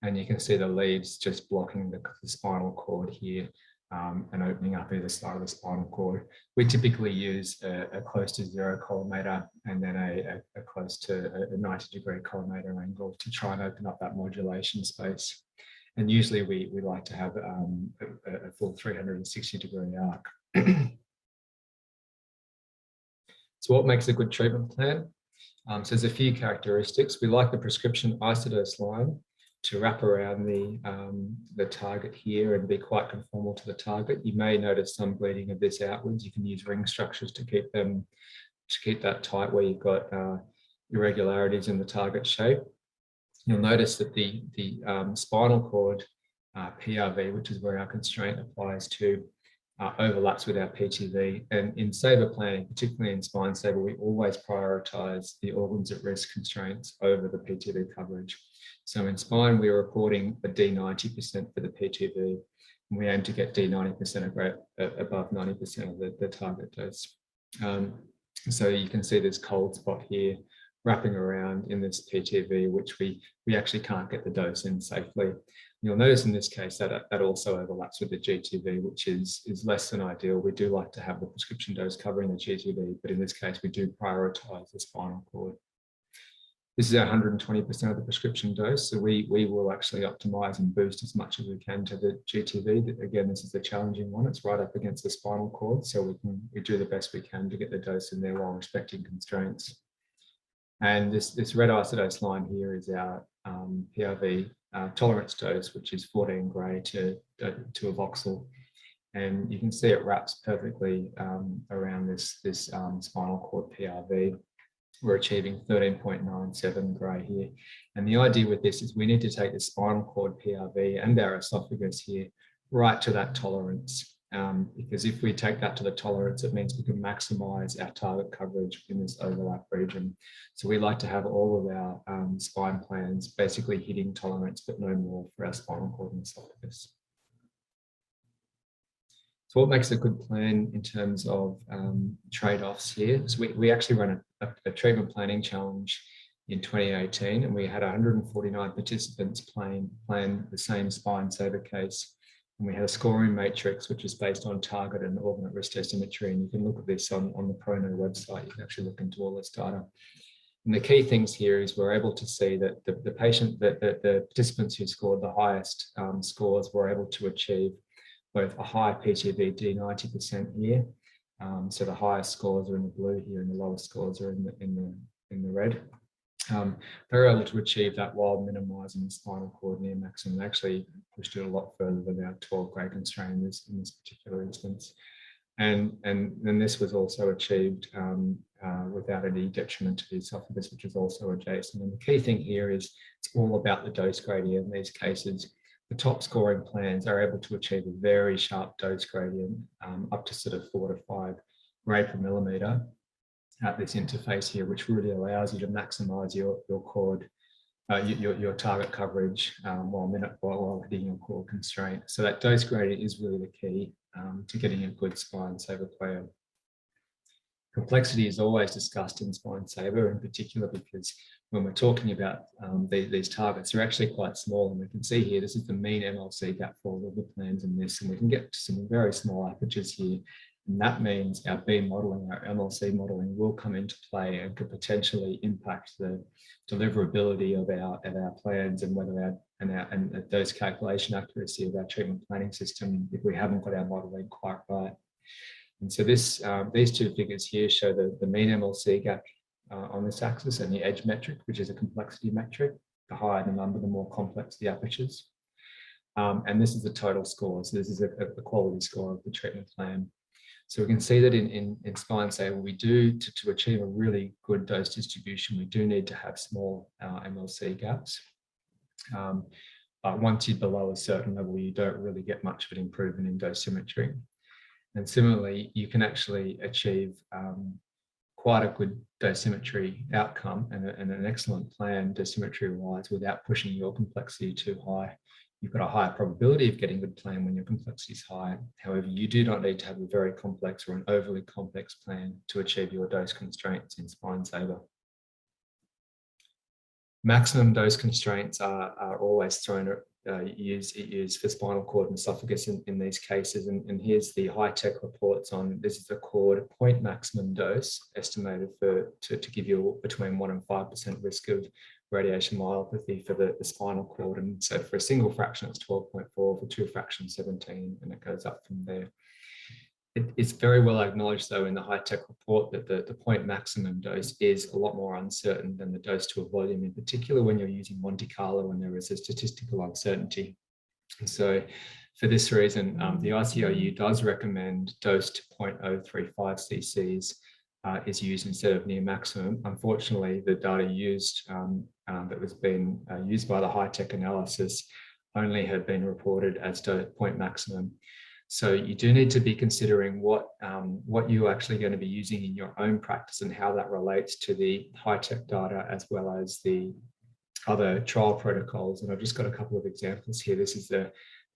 and you can see the leads just blocking the spinal cord here, and opening up either side of the spinal cord. We typically use a close to 0 collimator and then a close to a 90-degree collimator angle to try and open up that modulation space. And usually we like to have a full 360-degree arc. So what makes a good treatment plan? So there's a few characteristics. We like the prescription isodose line to wrap around the target here and be quite conformal to the target. You may notice some bleeding of this outwards. You can use ring structures to keep that tight where you've got irregularities in the target shape. You'll notice that the spinal cord PRV, which is where our constraint applies to, overlaps with our PTV. And in saber planning, particularly in spine saber, we always prioritize the organs at risk constraints over the PTV coverage. So in spine, we're reporting a D90% for the PTV, and we aim to get D90% above 90% of the target dose. So you can see this cold spot here wrapping around in this PTV, which we actually can't get the dose in safely. You'll notice in this case that that also overlaps with the GTV, which is less than ideal. We do like to have the prescription dose covering the GTV, but in this case, we do prioritize the spinal cord. This is our 120% of the prescription dose, so we will actually optimize and boost as much as we can to the GTV. Again, this is the challenging one. It's right up against the spinal cord, so we do the best we can to get the dose in there while respecting constraints. And this red isodose line here is our PRV tolerance dose, which is 14 gray to a voxel. And you can see it wraps perfectly around this spinal cord PRV. We're achieving 13.97 gray here. And the idea with this is we need to take the spinal cord PRV and our esophagus here right to that tolerance. Because if we take that to the tolerance, it means we can maximize our target coverage in this overlap region. So we like to have all of our spine plans basically hitting tolerance, but no more for our spinal cord and esophagus. So what makes a good plan in terms of trade-offs here? So we actually run a treatment planning challenge in 2018, and we had 149 participants plan the same spine saber case. And we had a scoring matrix, which is based on target and organ at risk dosimetry. And you can look at this on the Prono website. You can actually look into all this data. And the key things here is we're able to see that the participants who scored the highest scores were able to achieve both a high PTV D90% here. So the highest scores are in the blue here, and the lowest scores are in the red. They're able to achieve that while minimizing the spinal cord near maximum. They actually pushed it a lot further than our 12 gray constraint in this particular instance. And then this was also achieved without any detriment to the esophagus, which is also adjacent. And the key thing here is it's all about the dose gradient in these cases. The top scoring plans are able to achieve a very sharp dose gradient up to sort of 4 to 5 gray per millimeter at this interface here, which really allows you to maximize your cord, your target coverage while hitting your cord constraint. So that dose gradient is really the key to getting a good spine saber player. Complexity is always discussed in spine saver in particular, because when we're talking about these targets, they're actually quite small. And we can see here, this is the mean MLC gap for all of the plans in this, and we can get to some very small apertures here. And that means our B modeling, our MLC modeling will come into play and could potentially impact the deliverability of our plans and whether and the dose calculation accuracy of our treatment planning system if we haven't got our modeling quite right. And so these two figures here show the mean MLC gap on this axis and the edge metric, which is a complexity metric. The higher the number, the more complex the apertures. And this is the total score. So this is a quality score of the treatment plan. So we can see that in spine saver, we do, to achieve a really good dose distribution, we do need to have small MLC gaps. But once you're below a certain level, you don't really get much of an improvement in dosimetry. And similarly, you can actually achieve quite a good dosimetry outcome and an excellent plan dosimetry-wise without pushing your complexity too high. You've got a higher probability of getting a good plan when your complexity is high. However, you do not need to have a very complex or an overly complex plan to achieve your dose constraints in spine saver. Maximum dose constraints are always used for spinal cord and esophagus in these cases. And here's the high-tech reports on, this is the cord point maximum dose estimated to give you between 1 and 5% risk of radiation myelopathy for the spinal cord. And so for a single fraction, it's 12.4, for two fractions, 17, and it goes up from there. It's very well acknowledged, though, in the high-tech report that the point maximum dose is a lot more uncertain than the dose to a volume, in particular when you're using Monte Carlo when there is a statistical uncertainty. And so for this reason, the ICOU does recommend dose to 0.035 cc's is used instead of near maximum. Unfortunately, the data used that was being used by the high-tech analysis only had been reported as point maximum. So you do need to be considering what you're actually going to be using in your own practice and how that relates to the high-tech data as well as the other trial protocols. And I've just got a couple of examples here. This is the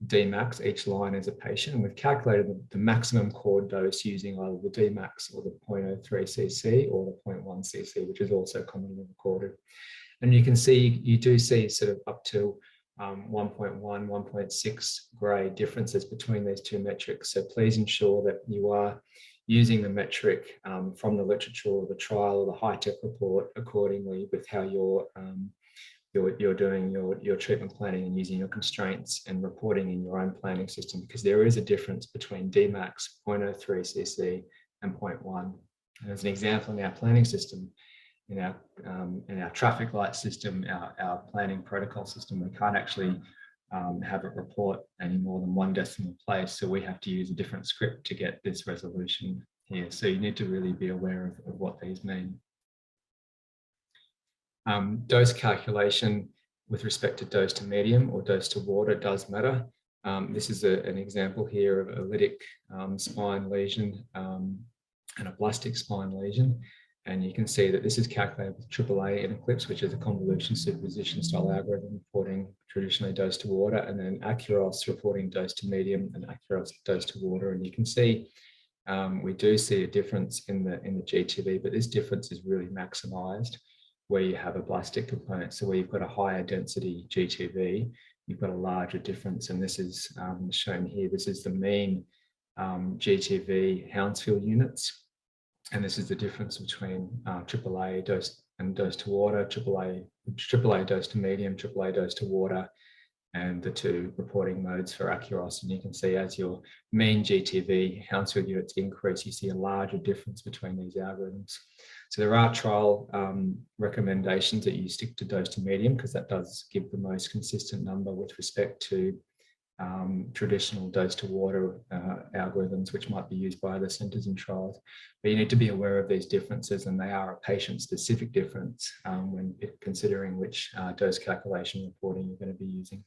Dmax, each line is a patient, and we've calculated the maximum cord dose using either the Dmax or the 0.03 cc or the 0.1 cc, which is also commonly recorded. And you can see, you do see sort of up to 1.1, 1.6 grade differences between these two metrics. So please ensure that you are using the metric from the literature or the trial or the high-tech report accordingly with how you're doing your treatment planning and using your constraints and reporting in your own planning system, because there is a difference between Dmax, 0.03 cc and 0.1. And as an example, in our planning system, in our traffic light system, our planning protocol system, we can't actually have it report any more than one decimal place. So we have to use a different script to get this resolution here. So you need to really be aware of what these mean. Dose calculation with respect to dose to medium or dose to water does matter. This is an example here of a lytic spine lesion and a blastic spine lesion. And you can see that this is calculated with AAA in Eclipse, which is a convolution superposition style algorithm reporting traditionally dose to water, and then Accuros reporting dose to medium and Accuros dose to water. And you can see we do see a difference in the GTV, but this difference is really maximized where you have a blastic component. So where you've got a higher density GTV, you've got a larger difference. And this is shown here. This is the mean GTV Hounsfield units. And this is the difference between AAA dose and dose to water, AAA dose to medium, AAA dose to water, and the two reporting modes for Accuros. And you can see as your mean GTV Hounsfield units increase, you see a larger difference between these algorithms. So there are trial recommendations that you stick to dose to medium, because that does give the most consistent number with respect to traditional dose to water algorithms, which might be used by other centers in trials. But you need to be aware of these differences, and they are a patient-specific difference when considering which dose calculation reporting you're going to be using.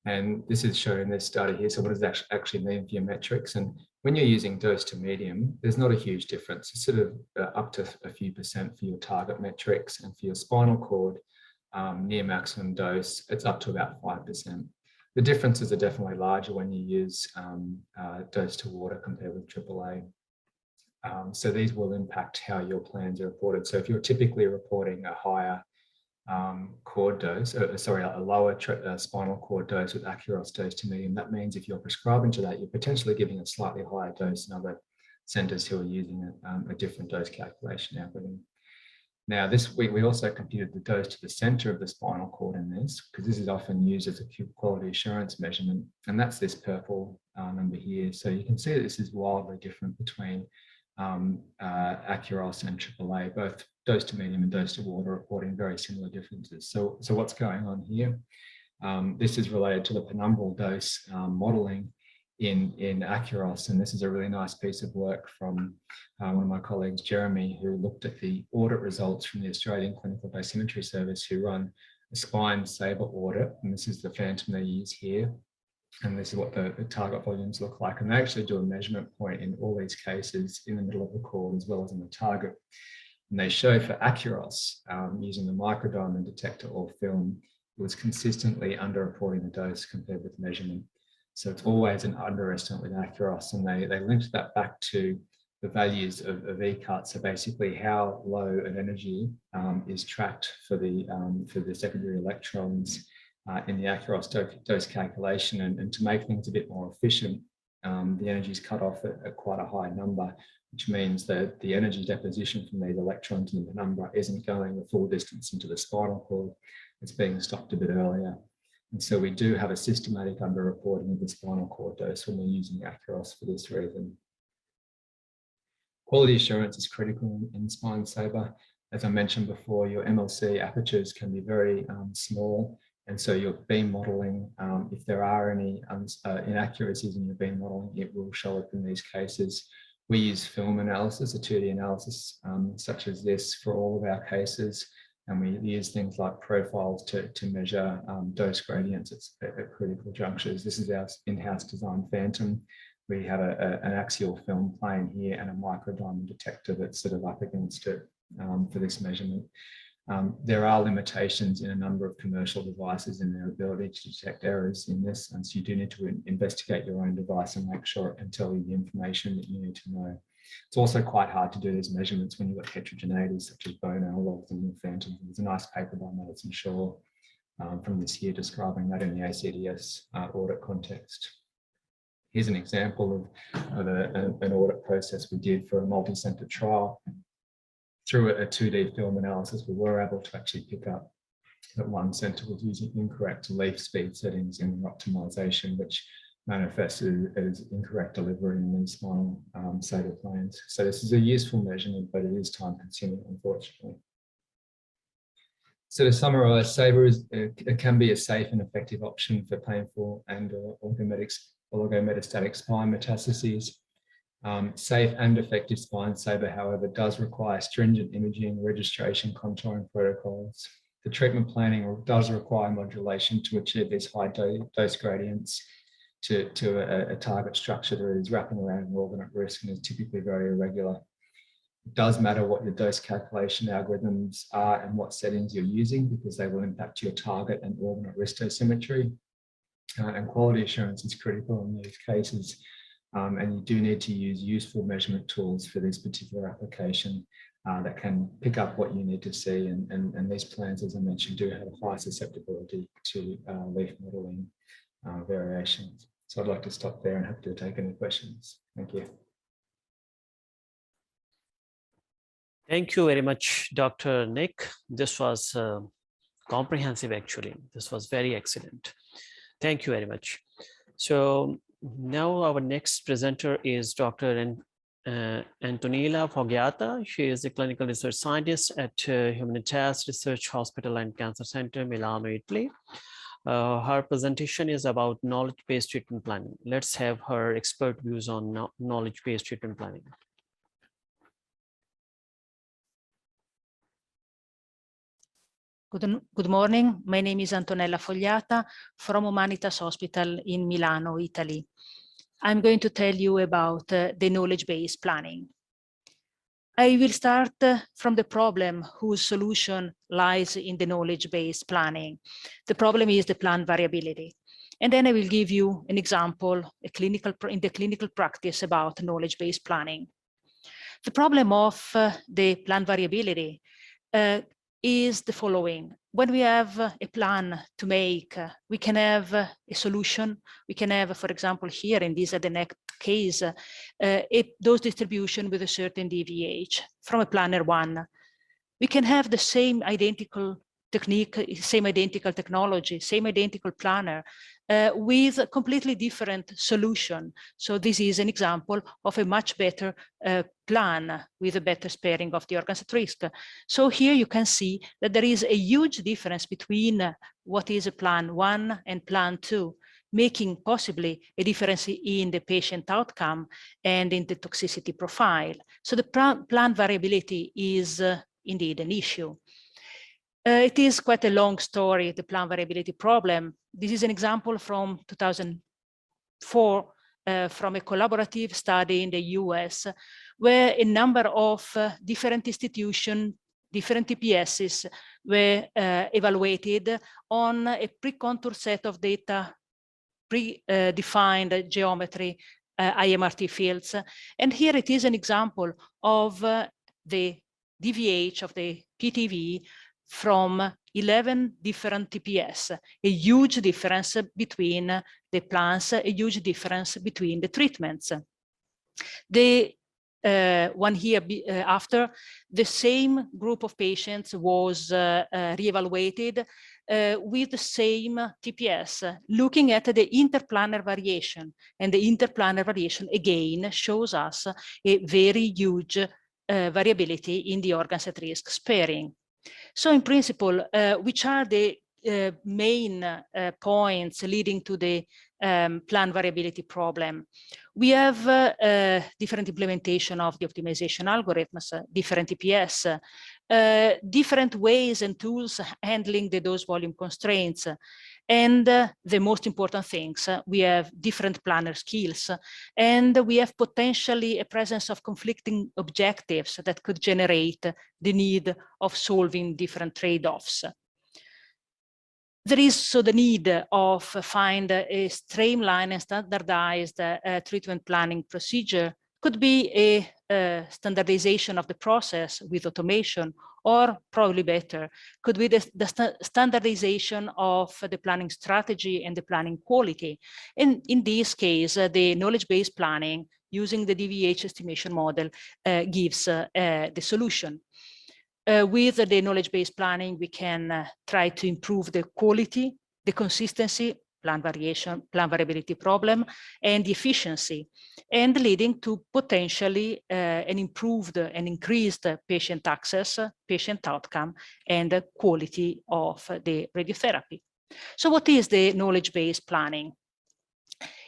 And this is shown in this study here. So what does that actually mean for your metrics? And when you're using dose to medium, there's not a huge difference. It's sort of up to a few percent for your target metrics, and for your spinal cord near maximum dose, it's up to about 5%. The differences are definitely larger when you use dose to water compared with AAA. So these will impact how your plans are reported. So if you're typically reporting a higher cord dose, a lower spinal cord dose with Accuros dose to medium, that means if you're prescribing to that, you're potentially giving a slightly higher dose in other centers who are using a different dose calculation algorithm. Now, this week, we also computed the dose to the center of the spinal cord in this, because this is often used as a quality assurance measurement, and that's this purple number here. So you can see that this is wildly different between Accuros and AAA, both dose to medium and dose to water reporting very similar differences. So what's going on here? This is related to the penumbral dose modeling in Accuros, and this is a really nice piece of work from one of my colleagues, Jeremy, who looked at the audit results from the Australian Clinical Dosimetry Service, who run a spine saber audit, and this is the phantom they use here. And this is what the target volumes look like. And they actually do a measurement point in all these cases in the middle of the cord as well as in the target. And they show for Accuros, using the microdiamond detector or film, it was consistently underreporting the dose compared with measurement. So it's always an underestimate with Accuros. And they linked that back to the values of ECUT. So basically how low an energy is tracked for the secondary electrons in the Accuros dose calculation, and to make things a bit more efficient, the energy is cut off at quite a high number, which means that the energy deposition from these electrons in the penumbra isn't going the full distance into the spinal cord. It's being stopped a bit earlier. And so we do have a systematic underreporting of the spinal cord dose when we're using Accuros for this reason. Quality assurance is critical in spine saber. As I mentioned before, your MLC apertures can be very small. And so your beam modeling, if there are any inaccuracies in your beam modeling, it will show up in these cases. We use film analysis, a 2D analysis such as this for all of our cases. And we use things like profiles to measure dose gradients at critical junctures. This is our in-house design phantom. We have an axial film plane here and a microdiamond detector that's sort of up against it for this measurement. There are limitations in a number of commercial devices in their ability to detect errors in this, and so you do need to investigate your own device and make sure it can tell you the information that you need to know. It's also quite hard to do these measurements when you've got heterogeneities such as bone analogs and phantoms. There's a nice paper by Madison Shaw from this year describing that in the ACDS audit context. Here's an example of an audit process we did for a multi-center trial. Through a 2D film analysis, we were able to actually pick up that one center was using incorrect leaf speed settings in their optimization, which manifested as incorrect delivery in these spinal saber planes. So this is a useful measurement, but it is time consuming, unfortunately. So to summarize, saber it can be a safe and effective option for painful and oligometastatic spine metastases. Safe and effective spine saber, however, does require stringent imaging, registration, contouring protocols. The treatment planning does require modulation to achieve these high dose gradients to a target structure that is wrapping around an organ at risk and is typically very irregular. It does matter what your dose calculation algorithms are and what settings you're using, because they will impact your target and organ at risk dosimetry. And quality assurance is critical in these cases. And you do need to use useful measurement tools for this particular application that can pick up what you need to see. And these plans, as I mentioned, do have a high susceptibility to leaf modeling variations. So I'd like to stop there and happy to take any questions. Thank you. Thank you very much, Dr. Nick. This was comprehensive, actually. This was very excellent. Thank you very much. So now our next presenter is Dr. Antonella Foggiata. She is a clinical research scientist at Humanitas Research Hospital and Cancer Center, Milano, Italy. Her presentation is about knowledge-based treatment planning. Let's have her expert views on knowledge-based treatment planning. Good morning. My name is Antonella Foggiata from Humanitas Hospital in Milano, Italy. I'm going to tell you about the knowledge-based planning. I will start from the problem whose solution lies in the knowledge-based planning. The problem is the plan variability. And then I will give you an example in the clinical practice about knowledge-based planning. The problem of the plan variability is the following. When we have a plan to make, we can have a solution. We can have, for example, here in this head and neck case, a dose distribution with a certain DVH from a planner 1. We can have the same identical technique, same identical technology, same identical planner with a completely different solution. So this is an example of a much better plan with a better sparing of the organs at risk. So here you can see that there is a huge difference between what is a plan 1 and plan 2, making possibly a difference in the patient outcome and in the toxicity profile. So the plan variability is indeed an issue. It is quite a long story, the plan variability problem. This is an example from 2004 from a collaborative study in the US, where a number of different institutions, different TPSs were evaluated on a pre-contour set of data, pre-defined geometry, IMRT fields. And here it is an example of the DVH of the PTV from 11 different TPS, a huge difference between the plans, a huge difference between the treatments. The one here after, the same group of patients was reevaluated with the same TPS, looking at the interplanar variation. And the interplanar variation again shows us a very huge variability in the organs at risk sparing. So in principle, which are the main points leading to the plan variability problem? We have different implementation of the optimization algorithms, different TPS, different ways and tools handling the dose volume constraints. And the most important things, we have different planner skills, and we have potentially a presence of conflicting objectives that could generate the need of solving different trade-offs. There is so the need of find a streamlined and standardized treatment planning procedure. Could be a standardization of the process with automation, or probably better, could be the standardization of the planning strategy and the planning quality. And in this case, the knowledge-based planning using the DVH estimation model gives the solution. With the knowledge-based planning, we can try to improve the quality, the consistency, plan variation, plan variability problem, and the efficiency, and leading to potentially an improved and increased patient access, patient outcome, and the quality of the radiotherapy. So what is the knowledge-based planning?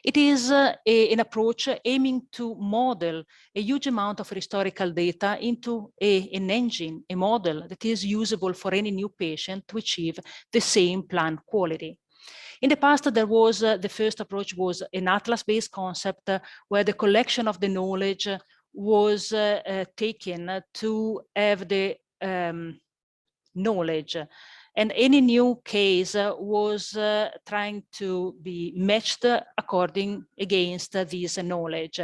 It is an approach aiming to model a huge amount of historical data into an engine, a model that is usable for any new patient to achieve the same plan quality. In the past, there was the first approach was an atlas-based concept where the collection of the knowledge was taken to have the knowledge. And any new case was trying to be matched according against this knowledge,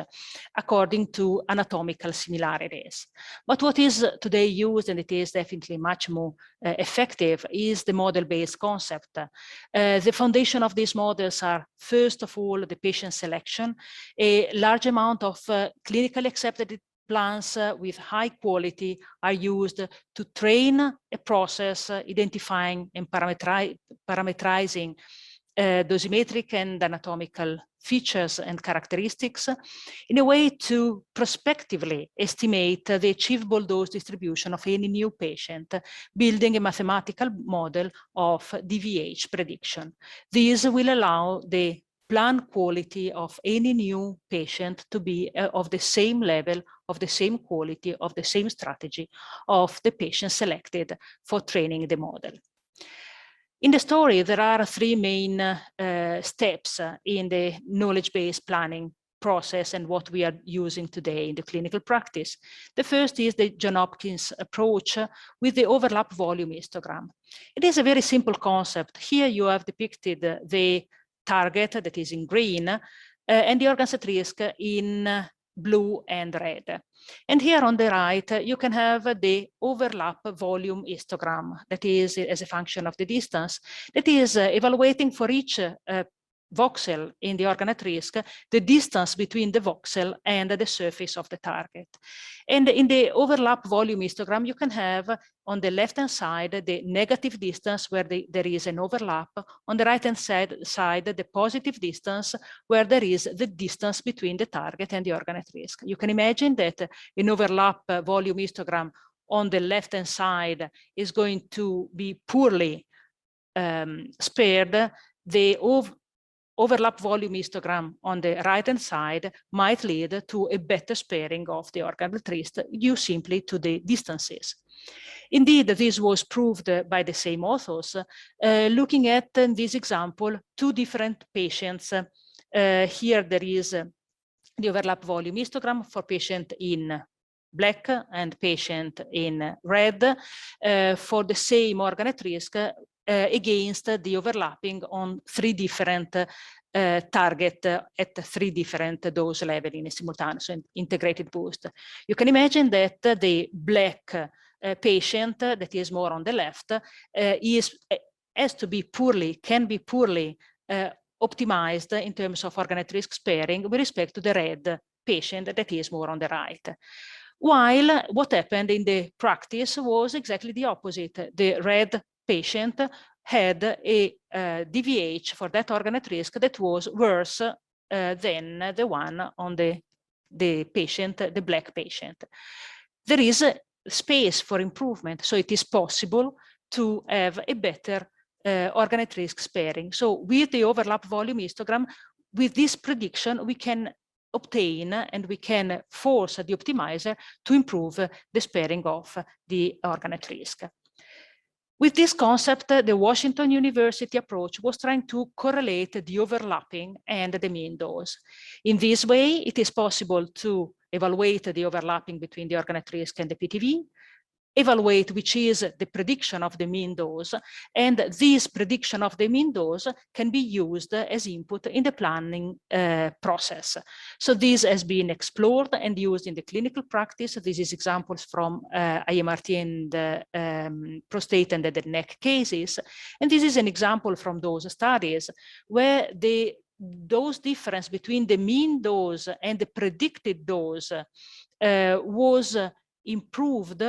according to anatomical similarities. But what is today used, and it is definitely much more effective, is the model-based concept. The foundation of these models are, first of all, the patient selection. A large amount of clinically accepted plans with high quality are used to train a process identifying and parameterizing dosimetric and anatomical features and characteristics in a way to prospectively estimate the achievable dose distribution of any new patient, building a mathematical model of DVH prediction. This will allow the plan quality of any new patient to be of the same level, of the same quality, of the same strategy of the patient selected for training the model. In the story, there are three main steps in the knowledge-based planning process and what we are using today in the clinical practice. The first is the Jonopkins approach with the overlap volume histogram. It is a very simple concept. Here you have depicted the target that is in green and the organs at risk in blue and red. And here on the right, you can have the overlap volume histogram, that is as a function of the distance, that is evaluating for each voxel in the organ at risk, the distance between the voxel and the surface of the target. And in the overlap volume histogram, you can have on the left-hand side, the negative distance where there is an overlap. On the right-hand side, the positive distance where there is the distance between the target and the organ at risk. You can imagine that an overlap volume histogram on the left-hand side is going to be poorly spared. The overlap volume histogram on the right-hand side might lead to a better sparing of the organ at risk due simply to the distances. Indeed, this was proved by the same authors, looking at, in this example, two different patients. Here there is the overlap volume histogram for patient in black and patient in red for the same organ at risk against the overlapping on three different target at three different dose level in a simultaneous integrated boost. You can imagine that the black patient that is more on the left can be poorly optimized in terms of organ at risk sparing with respect to the red patient that is more on the right. While what happened in the practice was exactly the opposite. The red patient had a DVH for that organ at risk that was worse than the one on the patient, the black patient. There is space for improvement, so it is possible to have a better organ at risk sparing. So with the overlap volume histogram, with this prediction, we can obtain and we can force the optimizer to improve the sparing of the organ at risk. With this concept, the Washington University approach was trying to correlate the overlapping and the mean dose. In this way, it is possible to evaluate the overlapping between the organ at risk and the PTV, evaluate which is the prediction of the mean dose, and this prediction of the mean dose can be used as input in the planning process. So this has been explored and used in the clinical practice. This is examples from IMRT and prostate and the neck cases. And this is an example from those studies where the dose difference between the mean dose and the predicted dose was improved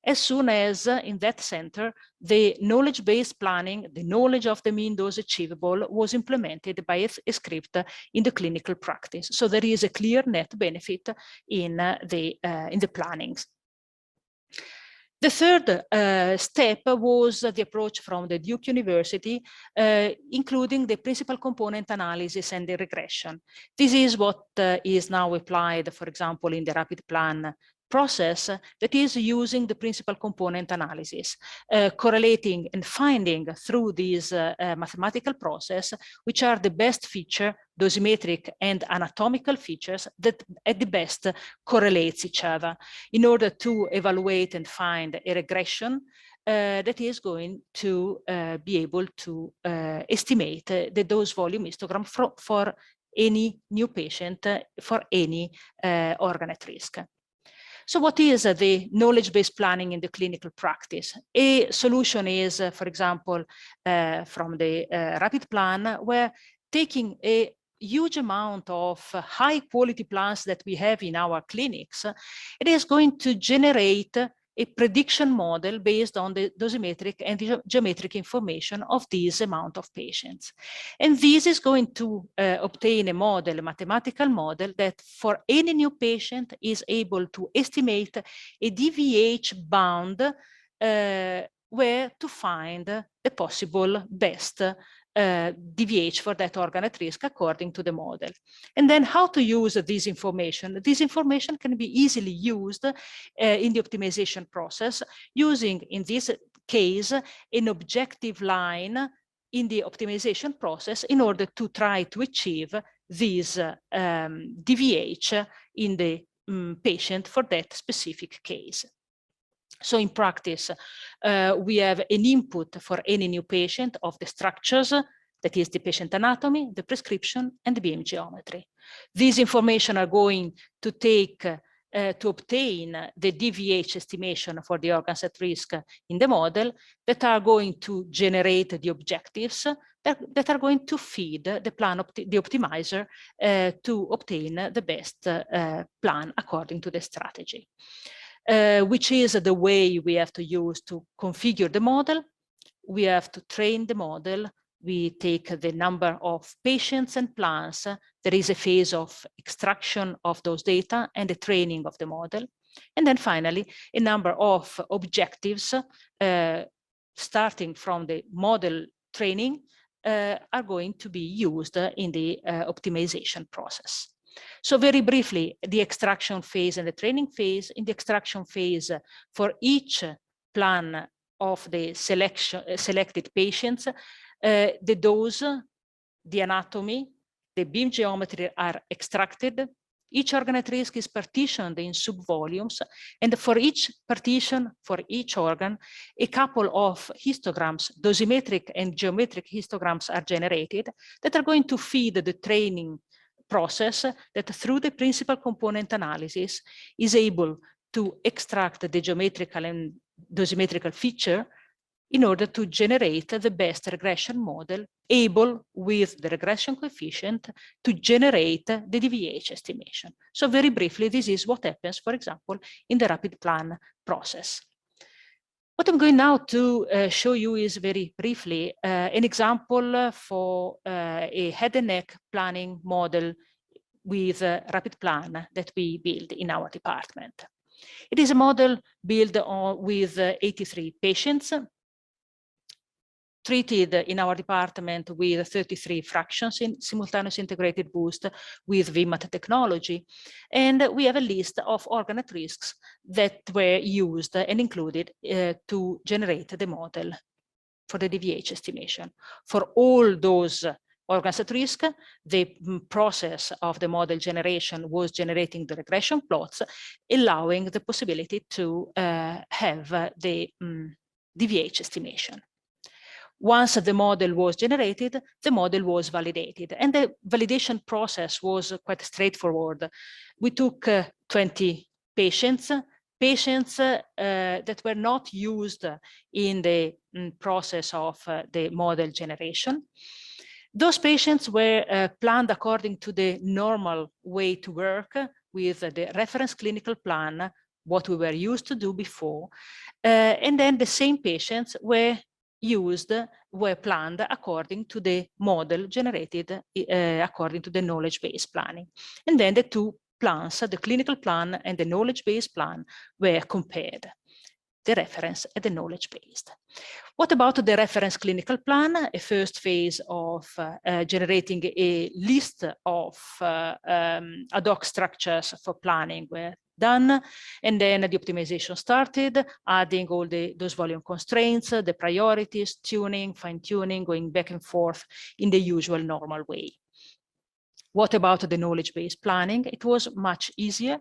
as soon as in that center, the knowledge-based planning, the knowledge of the mean dose achievable was implemented by a script in the clinical practice. So there is a clear net benefit in the plannings. The third step was the approach from the Duke University, including the principal component analysis and the regression. This is what is now applied, for example, in the rapid plan process that is using the principal component analysis, correlating and finding through this mathematical process which are the best feature, dosimetric and anatomical features that at the best correlates each other in order to evaluate and find a regression that is going to be able to estimate the dose volume histogram for any new patient for any organ at risk. So what is the knowledge-based planning in the clinical practice? A solution is, for example, from the rapid plan, where taking a huge amount of high quality plans that we have in our clinics, it is going to generate a prediction model based on the dosimetric and the geometric information of this amount of patients. And this is going to obtain a model, a mathematical model that for any new patient is able to estimate a DVH bound where to find the possible best DVH for that organ at risk according to the model. And then how to use this information? This information can be easily used in the optimization process using, in this case, an objective line in the optimization process in order to try to achieve this DVH in the patient for that specific case. So in practice, we have an input for any new patient of the structures that is the patient anatomy, the prescription, and the beam geometry. These information are going to take to obtain the DVH estimation for the organs at risk in the model, that are going to generate the objectives that are going to feed the plan, the optimizer, to obtain the best plan according to the strategy, which is the way we have to use to configure the model. We have to train the model. We take the number of patients and plans. There is a phase of extraction of those data and the training of the model. And then finally, a number of objectives starting from the model training are going to be used in the optimization process. So very briefly, the extraction phase and the training phase. In the extraction phase, for each plan of the selected patients, the dose, the anatomy, the beam geometry are extracted. Each organ at risk is partitioned in subvolumes, and for each partition, for each organ, a couple of histograms, dosimetric and geometric histograms, are generated that are going to feed the training process that, through the principal component analysis, is able to extract the geometrical and dosimetrical feature in order to generate the best regression model, able with the regression coefficient to generate the DVH estimation. So very briefly, this is what happens, for example, in the rapid plan process. What I'm going now to show you is very briefly an example for a head and neck planning model with rapid plan that we build in our department. It is a model built with 83 patients, treated in our department with 33 fractions in simultaneous integrated boost with VMAT technology. And we have a list of organ at risks that were used and included to generate the model for the DVH estimation. For all those organs at risk, the process of the model generation was generating the regression plots, allowing the possibility to have the DVH estimation. Once the model was generated, the model was validated, and the validation process was quite straightforward. We took 20 patients that were not used in the process of the model generation. Those patients were planned according to the normal way to work with the reference clinical plan, what we were used to do before, and then the same patients were planned according to the model generated according to the knowledge-based planning. And then the two plans, the clinical plan and the knowledge-based plan, were compared, the reference and the knowledge-based. What about the reference clinical plan? A first phase of generating a list of ad hoc structures for planning were done, and then the optimization started, adding all those volume constraints, the priorities, tuning, fine-tuning, going back and forth in the usual normal way. What about the knowledge-based planning? It was much easier.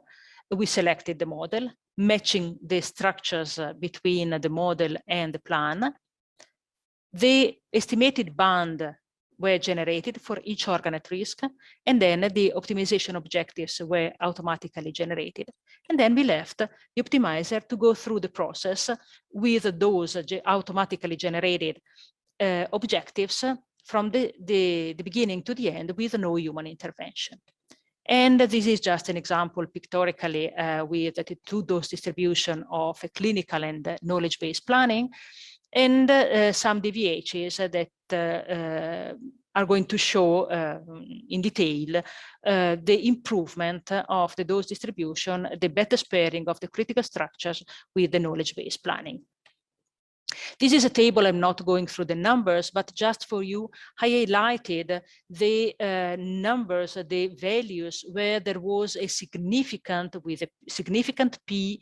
We selected the model, matching the structures between the model and the plan. The estimated band were generated for each organ at risk, and then the optimization objectives were automatically generated. And then we left the optimizer to go through the process with those automatically generated objectives from the beginning to the end with no human intervention. And this is just an example pictorially with the two-dose distribution of a clinical and knowledge-based planning, and some DVHs that are going to show in detail the improvement of the dose distribution, the better sparing of the critical structures with the knowledge-based planning. This is a table. I'm not going through the numbers, but just for you, I highlighted the numbers, the values where there was a significant, with a significant P,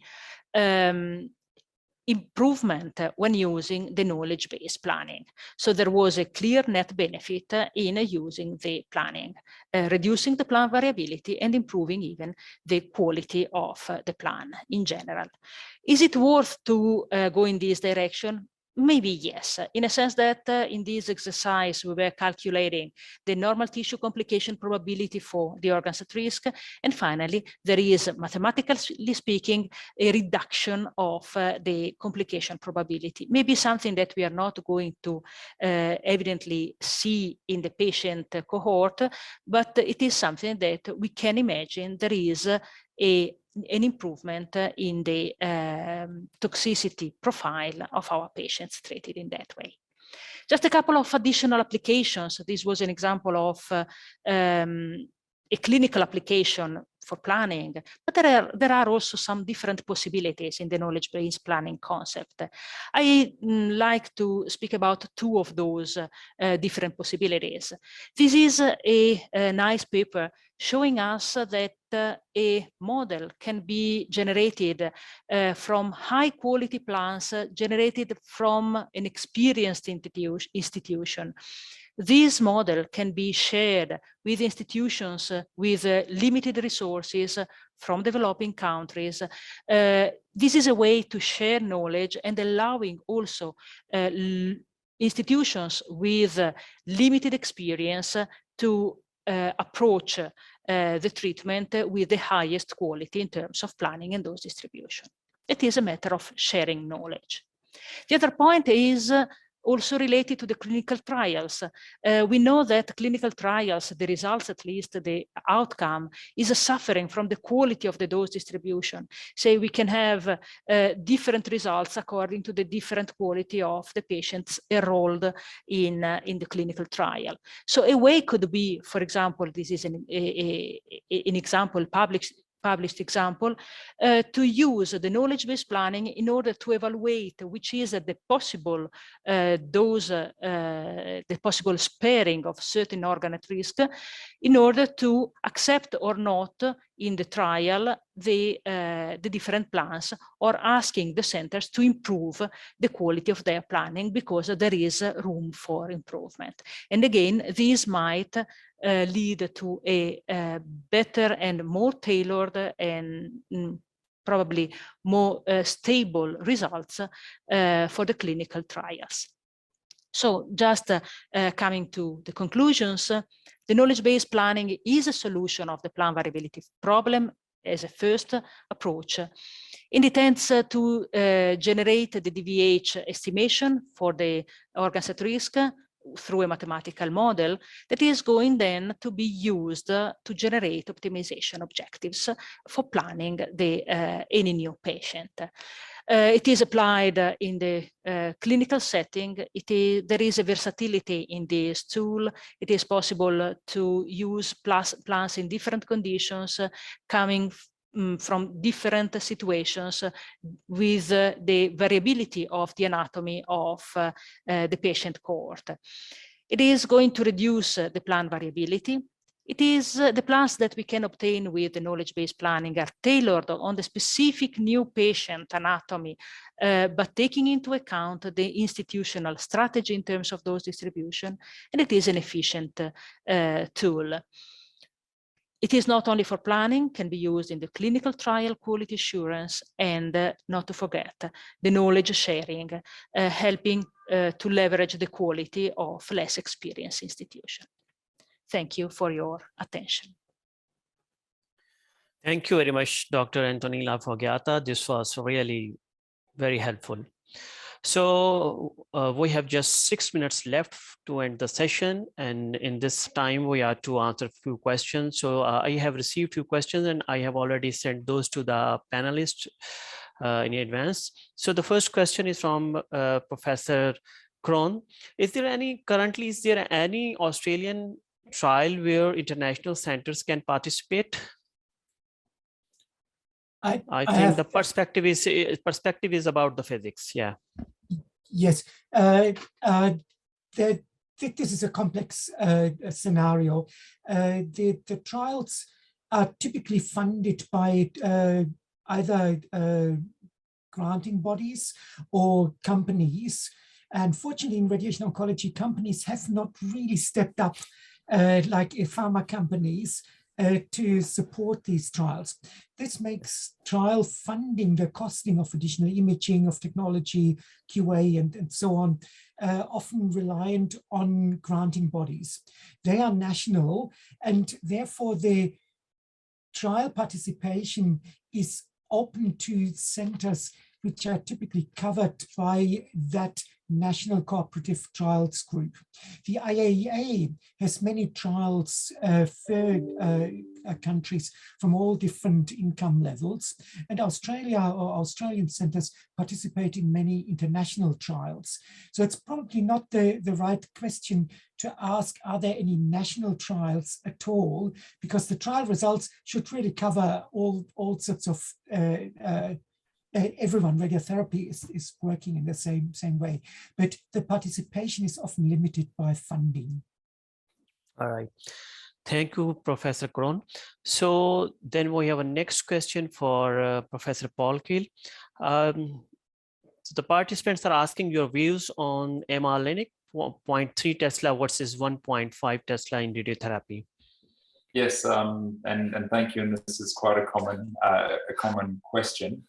improvement when using the knowledge-based planning. So there was a clear net benefit in using the planning, reducing the plan variability and improving even the quality of the plan in general. Is it worth to go in this direction? Maybe yes, in a sense that in this exercise, we were calculating the normal tissue complication probability for the organs at risk. And finally, there is, mathematically speaking, a reduction of the complication probability. Maybe something that we are not going to evidently see in the patient cohort, but it is something that we can imagine there is an improvement in the toxicity profile of our patients treated in that way. Just a couple of additional applications. This was an example of a clinical application for planning, but there are also some different possibilities in the knowledge-based planning concept. I like to speak about two of those different possibilities. This is a nice paper showing us that a model can be generated from high quality plans generated from an experienced institution. This model can be shared with institutions with limited resources from developing countries. This is a way to share knowledge and allowing also institutions with limited experience to approach the treatment with the highest quality in terms of planning and dose distribution. It is a matter of sharing knowledge. The other point is also related to the clinical trials. We know that clinical trials, the results, at least the outcome, is suffering from the quality of the dose distribution. So we can have different results according to the different quality of the patients enrolled in the clinical trial. So a way could be, for example, this is an example, published example, to use the knowledge-based planning in order to evaluate which is the possible dose, the possible sparing of certain organ at risk, in order to accept or not in the trial the different plans, or asking the centers to improve the quality of their planning because there is room for improvement. And again, this might lead to a better and more tailored and probably more stable results for the clinical trials. So just coming to the conclusions, the knowledge-based planning is a solution of the plan variability problem as a first approach. It intends to generate the DVH estimation for the organs at risk through a mathematical model that is going then to be used to generate optimization objectives for planning any new patient. It is applied in the clinical setting. There is a versatility in this tool. It is possible to use plans in different conditions, coming from different situations with the variability of the anatomy of the patient cohort. It is going to reduce the plan variability. It is the plans that we can obtain with the knowledge-based planning are tailored on the specific new patient anatomy, but taking into account the institutional strategy in terms of dose distribution, and it is an efficient tool. It is not only for planning, can be used in the clinical trial quality assurance, and not to forget the knowledge sharing, helping to leverage the quality of less experienced institutions. Thank you for your attention. Thank you very much, Dr. Antonella Foggiata. This was really very helpful. So we have just 6 minutes left to end the session, and in this time we are to answer a few questions. So I have received a few questions and I have already sent those to the panelists in advance. So the first question is from Professor Krohn. Currently, is there any Australian trial where international centers can participate? I think the perspective is about the physics. Yeah. Yes. This is a complex scenario. The trials are typically funded by either granting bodies or companies. And fortunately, in radiation oncology, companies have not really stepped up like pharma companies to support these trials. This makes trial funding, the costing of additional imaging, of technology, QA, and so on, often reliant on granting bodies. They are national, and therefore the trial participation is open to centers which are typically covered by that National Cooperative Trials Group. The IAEA has many trials for countries from all different income levels, and Australia or Australian centers participate in many international trials. So it's probably not the right question to ask, are there any national trials at all? Because the trial results should really cover all sorts of everyone. Radiotherapy is working in the same way, but the participation is often limited by funding. All right. Thank you, Professor Krohn. So then we have a next question for Professor Polkil. So the participants are asking your views on MR-Linic 0.3 Tesla versus 1.5 Tesla in radiotherapy. Yes, and thank you. And this is quite a common question.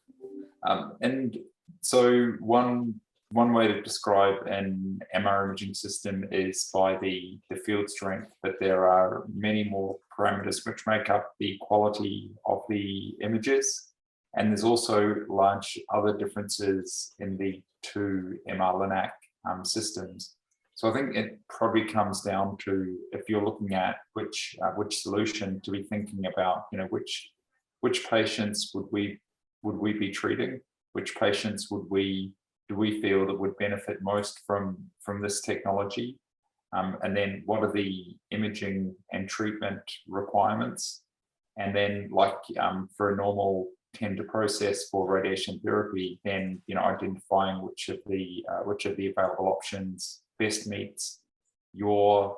And so one way to describe an MR imaging system is by the field strength, but there are many more parameters which make up the quality of the images. And there's also large other differences in the two MR-Linac systems. So I think it probably comes down to, if you're looking at which solution to be thinking about, which patients would we be treating? Which patients do we feel that would benefit most from this technology? And then what are the imaging and treatment requirements? And then, like for a normal tender process for radiation therapy, then identifying which of the available options best meets your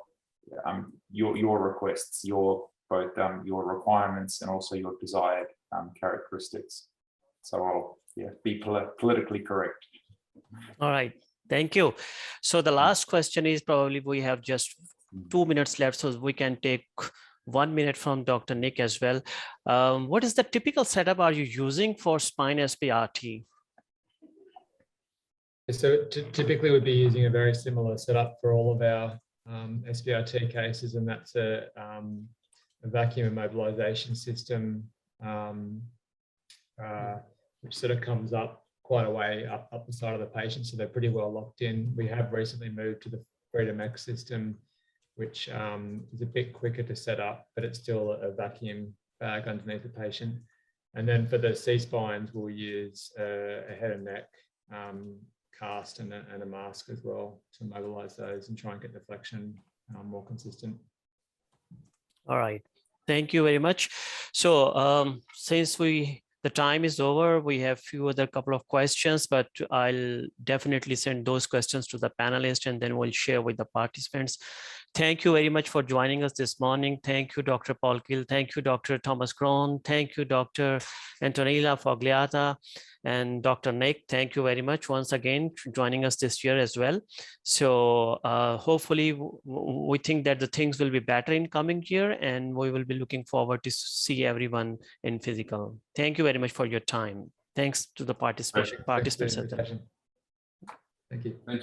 requests, your requirements, and also your desired characteristics. So I'll be politically correct. All right, thank you. So the last question is, probably we have just 2 minutes left, so we can take 1 minute from Dr. Nick as well. What is the typical setup are you using for spine SBRT? So typically we'd be using a very similar setup for all of our SBRT cases, and that's a vacuum immobilization system, which sort of comes up quite a way up the side of the patient, so they're pretty well locked in. We have recently moved to the Freedom X system, which is a bit quicker to set up, but it's still a vacuum bag underneath the patient. And then for the C-spines, we'll use a head and neck cast and a mask as well to mobilize those and try and get the flexion more consistent. All right, thank you very much. So since the time is over, we have few other couple of questions, but I'll definitely send those questions to the panelists and then we'll share with the participants. Thank you very much for joining us this morning. Thank you, Dr. Polkil. Thank you, Dr. Thomas Krohn. Thank you, Dr. Antonella Fogliata and Dr. Nick. Thank you very much once again for joining us this year as well. So hopefully we think that the things will be better in coming year, and we will be looking forward to see everyone in physical. Thank you very much for your time. Thanks to the participants. Thank you. Thank you.